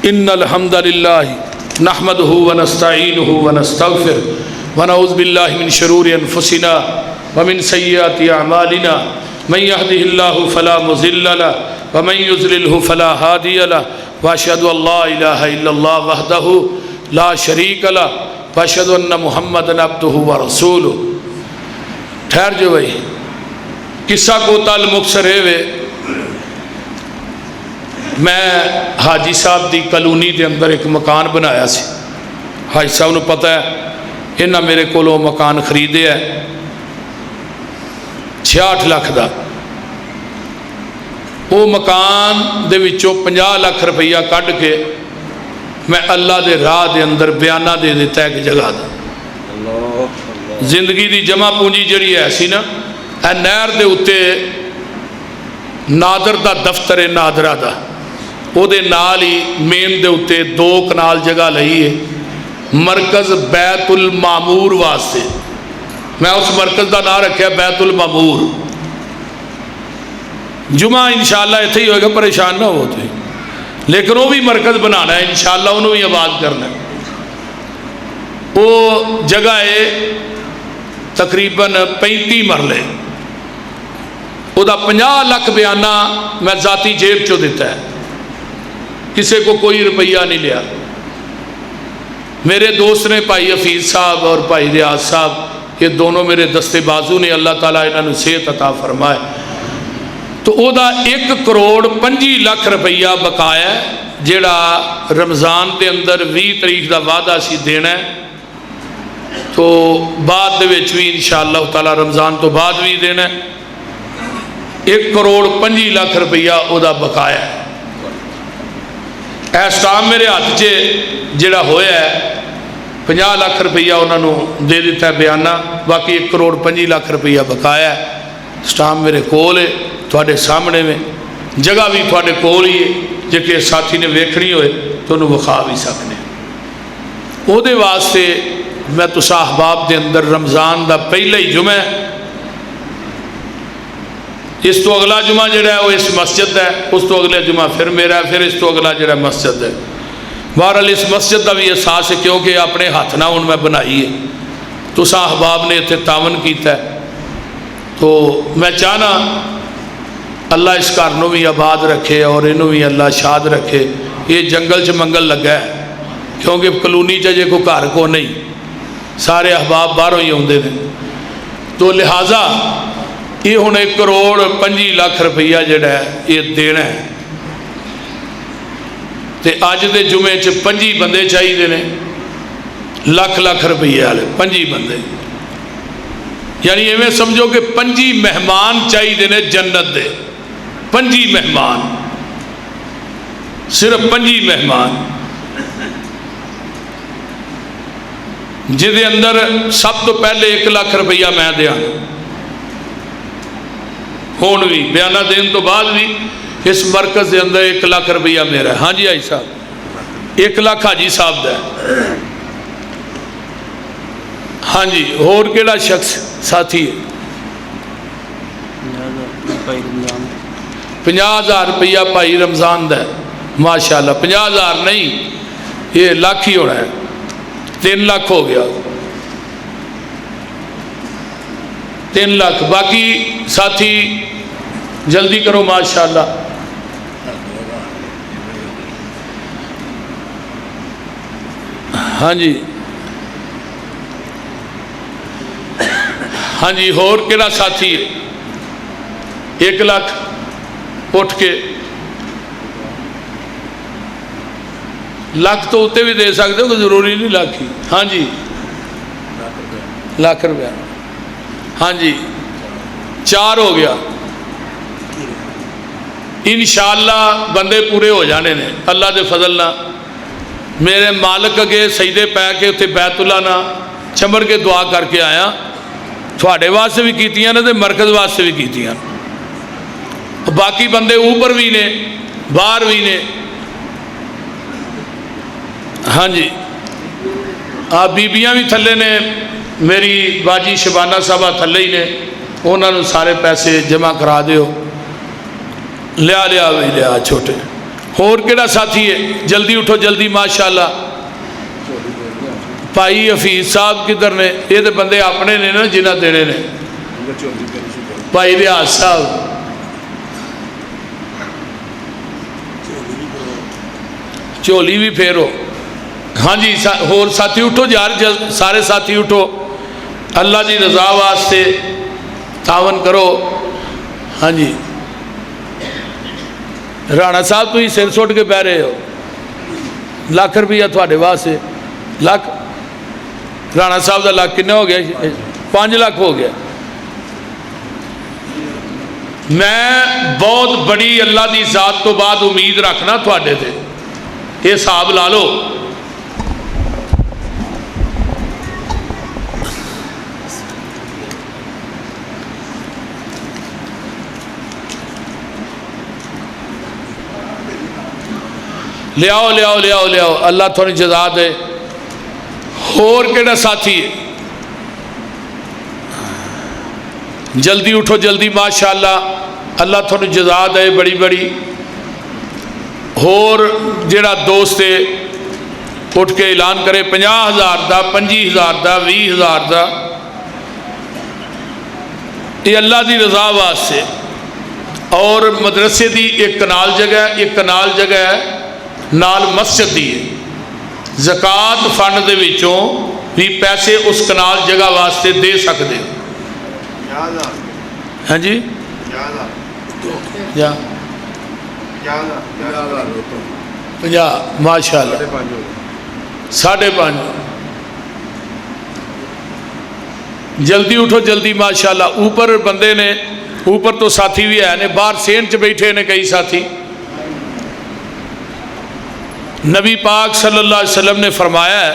ان الحمد للہ نحمدہ ونستعینہ ونستغفر ونعوذ باللہ من شرور انفسنا ومن سیئات اعمالنا من يهده الله فلا مضل له ومن يضلل فلا هادي له واشهد ان لا اله الا الله وحده لا شریک له واشهد ان محمدا عبدہ ورسولہ۔ ٹھہر جو بھائی قصہ کو تال مختصر ہے وے، میں حاجی صاحب دی کلونی دے اندر ایک مکان بنایا سی، حاجی صاحب نو پتہ ہے انہاں میرے کولو مکان خریدے ہے 66 لاکھ دا، وہ مکان دے وچوں 50 لاکھ روپیہ کٹ کے میں اللہ دے راہ دے اندر بیانہ دے دیتا ہے کہ جگہ دا زندگی دی جمع پونجی جڑی ہے سی نا، اے نہر دے اتے نادر دا دفتر نادرہ دا او دے نال ہی مین دے اتے 2 کنال جگہ لئی ہے مرکز بیت المعمور واسطے، میں اس مرکز دا نام رکھیا بیت المعمور۔ جمعہ انشاءاللہ اتھے ہی ہوئے گا، پریشان نہ ہوتے، لیکن وہ بھی مرکز بنانا ہے انشاءاللہ، انہوں بھی آباد کرنا ہے۔ وہ جگہ ہے تقریباً 35 مرلے، وہ دا 50 لاکھ بیانہ میں ذاتی جیب چو دیتا ہے، کسے کو کوئی روپیہ نہیں لیا۔ میرے دوست نے بھائی حفیظ صاحب اور بھائی ریاض صاحب، یہ دونوں میرے دستے بازو نے، اللہ تعالیٰ انہوں نے صحت عطا فرمائے، تو او دا 1,25 لاکھ روپیہ بقایا ہے جیڑا رمضان دے اندر 20 تاریخ دا وعدہ سی دینا ہے، تو بعد دے وچ بھی انشاءاللہ تعالیٰ رمضان تو بعد بھی دینا ہے۔ 1,25 لاکھ روپیہ او دا بقایا ہے۔ اس ٹائم میرے ہاتھ چے جیڑا ہویا ہے 50 لاکھ روپیہ انہوں نے دے دیتا ہے بیانہ، باقی 1,25 لاکھ روپیہ بقایا ہے۔ سٹام میرے کول ہے تھوڑے سامنے میں، جگہ بھی تھوڑے کول ہی ہے، جے کہ ساتھی نے ویکھنی ہوئے تو انہوں وخا بھی سکنے۔ او دے واسطے میں تو احباب دے اندر رمضان دا پہلے ہی جمعہ ہے، اس تو اگلا جمعہ جڑا ہے وہ اس مسجد ہے، اس تو اگلے جمعہ پھر میرا ہے، پھر اس تو اگلا جڑا مسجد ہے۔ بہرحال اس مسجد کا بھی احساس ہے کیونکہ اپنے ہاتھ نہ ان میں بنائی ہے، تو احباب نے اتنے تعاون کیتا ہے، تو میں چاہنا اللہ اس گھر نو بھی آباد رکھے اور انہوں بھی اللہ شاد رکھے۔ یہ جنگل چ منگل لگا ہے کیونکہ کلونی چ جے کو گھر کو نہیں، سارے احباب باہروں ہی آتے ہیں، تو لہٰذا یہ ہوں 1,25 لاکھ روپیہ جڑا ہے یہ دینا ہے۔ تے اج دے جمعے چ 5 بندے چاہیے نے، لاکھ لاکھ روپیے والے 5 بندے، یعنی ایویں سمجھو کہ 5 مہمان چاہیے نے جنت دے، 5 مہمان، صرف 5 مہمان، جہدے اندر سب تو پہلے 1 لاکھ روپیہ میں دیا ہون بھی بیانہ دین تو بعد بھی اس مرکز دے اندر 1 لاکھ روپیہ میرا ہے۔ ہاں جی آئی صاحب 1 لاکھ حاجی صاحب دا ہے۔ ہاں جی اور کیڑا شخص ساتھی ہے؟ 50,000 روپیہ بھائی رمضان دا ہے ماشاءاللہ۔ 50,000 نہیں یہ لاکھ ہی ہونا ہے، 3 لاکھ ہو گیا، 3 لاکھ۔ باقی ساتھی جلدی کرو ماشاءاللہ۔ ہاں جی ہاں جی اور کیڑا ساتھی ہے؟ 1 لاکھ اٹھ کے، لاکھ تو اتنے بھی دے سکتے ہو کہ ضروری نہیں لاکھ ہی۔ ہاں جی لاکھ روپیہ، ہاں جی 4 ہو گیا۔ انشاءاللہ بندے پورے ہو جانے نے اللہ دے فضل نہ۔ میرے مالک اگے سجدے پہ کے اتنے بیت اللہ نہ چمڑ کے دعا کر کے آیا، تھوڑے واسطے بھی کیتیاں نے تے مرکز واسطے بھی کیتیاں، باقی بندے اوپر بھی نے باہر بھی نے۔ ہاں جی آپ بیبیاں بھی تھلے نے، میری باجی شبانہ صاحبہ تھلے ہی نے، انہوں نے سارے پیسے جمع کرا دیو۔ لیا بھی لیا چھوٹے۔ اور کیڑا ساتھی ہے؟ جلدی اٹھو جلدی ماشاءاللہ۔ بھائی حفیظ صاحب کدھر نے؟ یہ تو بندے اپنے نے نا جنہ دینے نے۔ بھائی ریاض صاحب، چولی بھی پھیرو۔ ہاں جی اور ساتھی اٹھو یار، سارے ساتھی اٹھو، اللہ دی رضا واسطے تعاون کرو۔ ہاں جی رانا صاحب تو ہی سر سٹ کے بہ رہے ہو، 1 لاکھ روپیہ تھوڑے واسطے، لاکھ رانا صاحب دا لاکھ کنے ہو گیا؟ 5 لاکھ ہو گیا۔ میں بہت بڑی اللہ دی ذات تو بعد امید رکھنا تھوڑے تھے، یہ حساب لا لو۔ لیاؤ لیاؤ لیاؤ لیاؤ، اللہ تھوڑی جزا دے۔ اور کیڑا ساتھی ہے؟ جلدی اٹھو جلدی ماشاءاللہ، اللہ تھوڑی جزا دے بڑی بڑی۔ اور جڑا دوست ہے اٹھ کے اعلان کرے 50,000 دا، 25,000 دا، 20,000 دا، یہ اللہ دی رضا واسطے۔ اور مدرسے دی 1 کنال جگہ ہے، 1 کنال جگہ ہے نال مسجد دی ہے، زکوٰۃ فنڈ دے وچوں بھی پیسے اس کنال جگہ واسطے دے سکتے ہو۔ ہاں جی یا 50 ماشاءاللہ 5.5۔ جلدی اٹھو جلدی ماشاءاللہ۔ اوپر بندے نے، اوپر تو ساتھی بھی ہے نے، باہر سین چ بیٹھے نے کئی ساتھی۔ نبی پاک صلی اللہ علیہ وسلم نے فرمایا ہے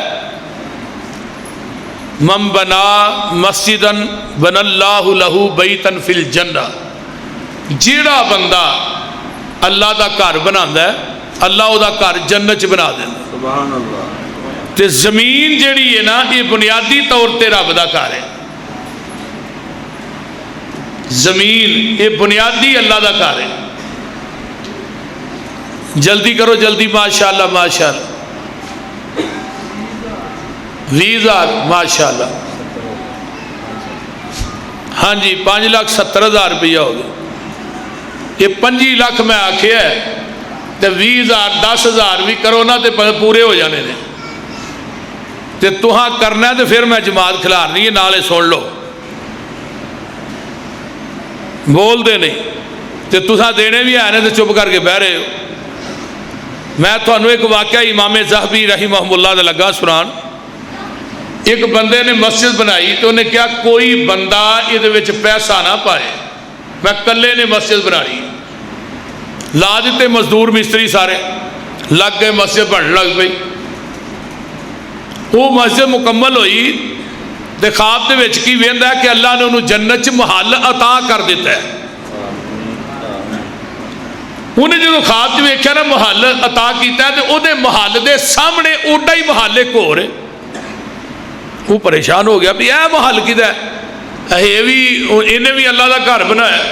من بنا مسجدن بن اللہ لہ بیتن فی الجنہ، جیڑا بندہ اللہ دا گھر بناتا ہے اللہ او دا گھر جنت چ بنا دینا۔ سبحان اللہ۔ تے زمین جیڑی ہے نا یہ بنیادی طور تے رب دا گھر ہے، زمین یہ بنیادی اللہ دا گھر ہے۔ جلدی کرو جلدی ماشاءاللہ ماشاءاللہ۔ 20,000 ماشاءاللہ۔ ہاں جی 5,70,000 روپیہ ہو گیا۔ یہ 25 لاکھ میں آکھیا ہے تے 20,000 10,000 بھی کرو نا تے پورے ہو جانے نے۔ تے تہاں کرنا ہے تے پھر میں جماعت کھلارنی ہے، نالے سن لو، بول دے نہیں تے تساں دینے بھی آنے تے چپ کر کے بہ رہے ہو۔ میں تھانوں ایک واقعہ امام ذہبی رحمہ اللہ دے لگا سنان۔ ایک بندے نے مسجد بنائی تو انہیں کیا کوئی بندہ یہ پیسہ نہ پائے، میں کلے نے مسجد بنائی، لا دیتے مزدور مستری سارے، لگ گئے مسجد بن لگ پئی، وہ مسجد مکمل ہوئی تے خواب دے وچ کی ویندا ہے کہ اللہ نے انہوں جنت چ محل عطا کر دیتا ہے۔ انہیں جو خواب چ ویکھیا نا محل عطا کیتا ہے تے او دے محل دے سامنے اوڈا ہی محل ایک ہور ہے، وہ پریشان ہو گیا بھی اے محل کدا ہے، یہ بھی انہیں بھی اللہ دا گھر بنایا۔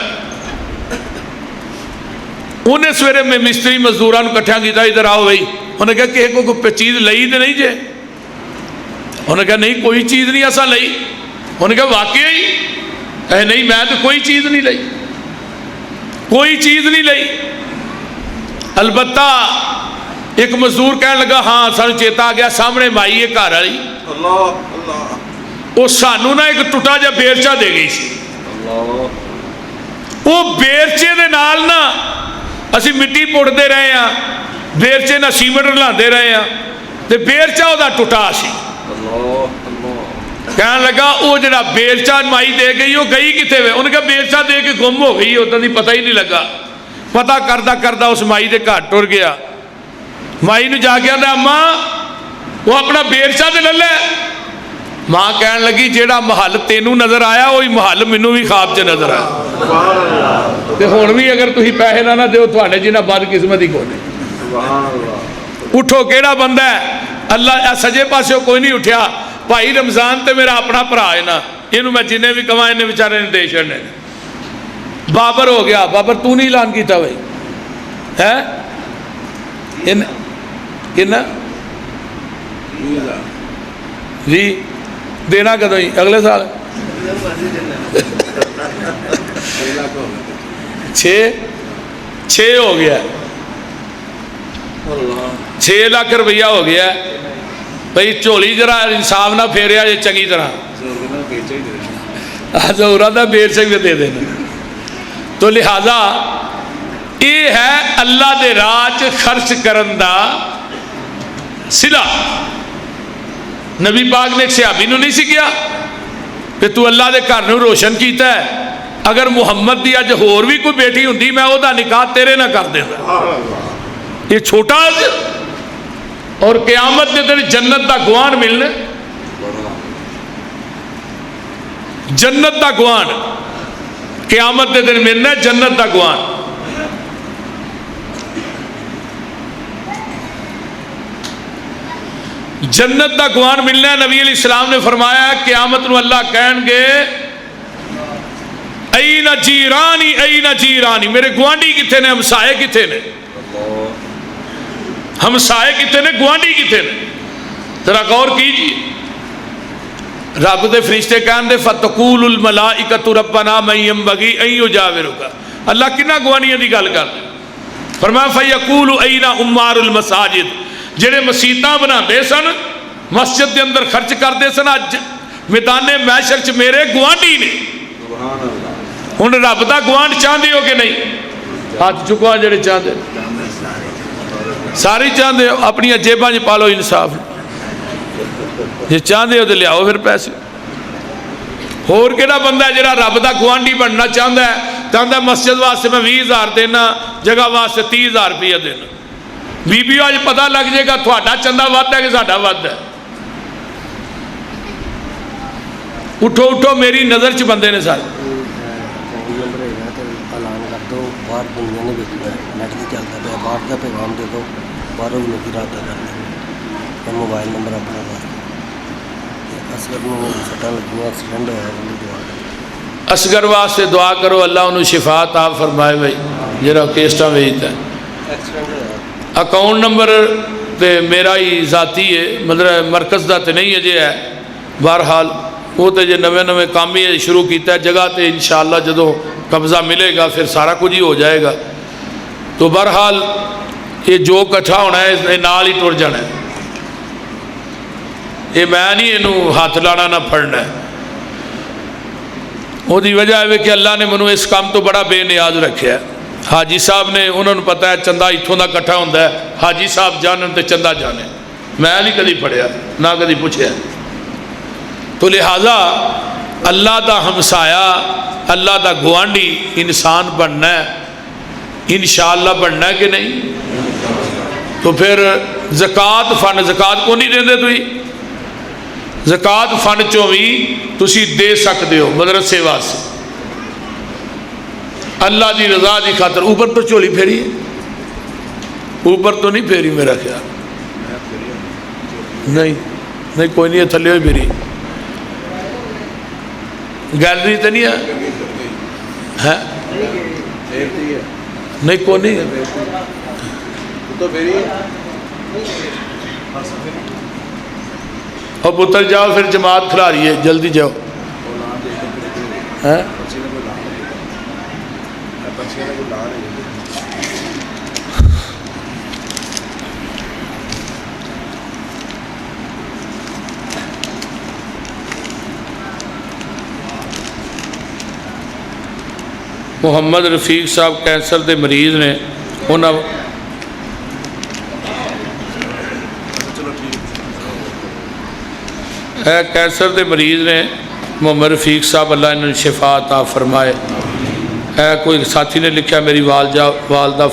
انہیں سویرے میں مستری مزدوراں کٹھیاں کیتا ادھر آؤ بھائی، انہیں کہا کہ کوئی چیز لئی تے نہیں جے، انہوں نے کہا نہیں کوئی چیز نہیں ایسا لئی، انہوں نے کہا واقعی اے نہیں میں تو کوئی چیز نہیں لئی، کوئی چیز نہیں لئی۔ البتہ ایک مزدور کہنے لگا ہاں سانو چیتا آ گیا سامنے مائی ہے گھر والی، وہ سانو نا ایک ٹوٹا جا بیرچا دے گئی سی، وہ بیرچے دے نال نا اسی مٹی پوڑتے رہے ہیں، بیرچے نہ سیمنٹ رلاندے رہے ہیں تے بیرچا وہ دا ٹوٹا سی۔ کہنے لگا وہ جڑا بیرچا مائی دے گئی وہ گئی کتے ہوئے، انہوں نے کہا بیرچا دے کے گم ہو گئی، اتنا دی پتہ ہی نہیں لگا، پتہ کردہ کردہ اس مائی دے گھر ٹر گیا، مائی نے جا گیا تھا اماں وہ اپنا بیرچا دے لے، ماں کہنے لگی جیڑا محل تینوں نظر آیا وہی محل مینوں بھی خواب چ نظر آیا، تے ہن بھی اگر تسی پیسے نہ دیو تواڈے جنہ بد قسمتی کوئی نہیں۔ اٹھو کیڑا بندہ ہے اللہ سجے پاسے کوئی نہیں اٹھیا، بھائی رمضان تے میرا اپنا بھرا ہے نا، یہ میں جنہیں بھی کمائے نے بیچارے نے دے چھڑنے۔ بابر ہو گیا، بابر تو نہیں اعلان کیتا بھائی ہے کنا جی دینا کدوں ہی اگلے سال 6 ہو گیا، 6 لاکھ روپیہ ہو گیا بھائی، چولی ذرا انصاف نہ پھیریا جی چنگی طرح، زہورا دا بیر سے بھی دے دینا۔ تو لہذا یہ ہے اللہ دے راج خرچ کرن دا صلہ۔ نبی پاک نے ایک صحابی نو نہیں سی کیا کہ تو اللہ دے گھر نو روشن کیتا ہے، اگر محمد دی اج ہور بھی کوئی بیٹی ہوندی میں او دا نکاح تیرے نہ کر دیندا۔ یہ چھوٹا اور قیامت کے دن جنت دا گوان ملنا، جنت دا گوان قیامت کے دن ملنا، جنت دا گوان۔ جنت دا گوان ملنا ہے۔ نبی علیہ السلام نے فرمایا قیامت نو اللہ کہن گے این جیرانی این جیرانی، میرے گوانڈی کتنے نے، ہمسائے کتنے نے، ہمسائے کتنے نے، گوانڈی کتنے نے، ذرا غور کیجیے۔ رب دے فرشتے کہن دے فتقول الملائکۃ ربنا من ينبغي ان يجاورك، اللہ کنا گوانیاں دی گل کر دے، فرمایا فیقول این عمار المساجد، جڑے مسیتاں بناندے سن مسجد دے اندر خرچ کردے سن، اج میدان محشر چ میرے گوانڈی نے۔ ہن رب دا گوانڈ چاہندے ہو کہ نہیں؟ ہاتھ چکو جڑے چاہندے، ساری چاہندے ہو، اپنی جیباں چ پالو انصاف، جی چاہندے ہو تو لیاؤ پھر پیسے۔ ہور کیڑا بندہ ہے جڑا رب دا گوانڈی بننا چاہندا ہے، چاہندا ہے مسجد واسطے میں 20,000 دینا، جگہ واسطے 30,000 روپیہ دینا۔ بیبیو اج پتہ لگ جائے گا تھوڑا چندہ ود ہے کہ ساڈا ود ہے۔ اٹھو اٹھو میری نظر چ بندے نے سارے، باہر دنیا نے دیکھنا ہے، نیٹ سے چلتا پیا، باہر کا پیغام دے دو، باہروں بھی لوگ رابطہ کر لیں، موبائل نمبر اپنا واسطے اصغر میں سٹاں لگیاں، ایکسیڈنٹ ہوا، دعا کرو اصغر واسطے دعا کرو اللہ انہوں شفا عطا فرمائے۔ بھائی جڑا کیسٹا بھیجتا ہے، ایکسیڈنٹ ہوا، اکاؤنٹ نمبر تے میرا ہی ذاتی ہے، مطلب مرکز دا تے نہیں ہے جے ہے، بہرحال وہ تو جے نوے نوے کام ہی شروع کیتا ہے، جگہ تے انشاءاللہ جدو قبضہ ملے گا پھر سارا کچھ ہی ہو جائے گا۔ تو بہرحال یہ جو کٹھا ہونا ہے اس نال ہی ٹر جانا ہے، یہ میں نہیں انہوں ہاتھ لانا نہ پھڑنا ہے۔ وہ دی وجہ ہے کہ اللہ نے منو اس کام تو بڑا بے نیاز رکھا ہے۔ حاجی صاحب نے انہوں نے پتا ہے چندہ اتھوں دا کٹھا ہوتا ہے، حاجی صاحب جانن تے چندہ جانے، میں نہیں کدی پڑھیا نہ کدی پوچھیا۔ تو لہذا اللہ دا ہمسایا، اللہ دا گوانڈی انسان بننا ہے، انشاءاللہ بننا ہے کہ نہیں؟ تو پھر زکات فن، زکات کو نہیں دیندے تھی؟ زکات فن چوں بھی تسی دے سکتے ہو مدرسے واسطے، اللہ دی رضا دی خاطر۔ اوپر تو چولی پھیری ہے، اوپر تو نہیں پھیری میرا خیال، نہیں نہیں کوئی نہیں ہے، تھلے ہوئی پھیری، گیلری تو نہیں ہے، نہیں کوئی نہیں، اور پتر جاؤ پھر جماعت کھلا رہی ہے، جلدی جاؤ۔ محمد رفیق صاحب کینسر دے مریض نے، انہاں کینسر دے مریض نے، محمد رفیق صاحب اللہ انہوں نے شفا عطا فرمائے۔ کوئی ساتھی نے لکھا میری والدہ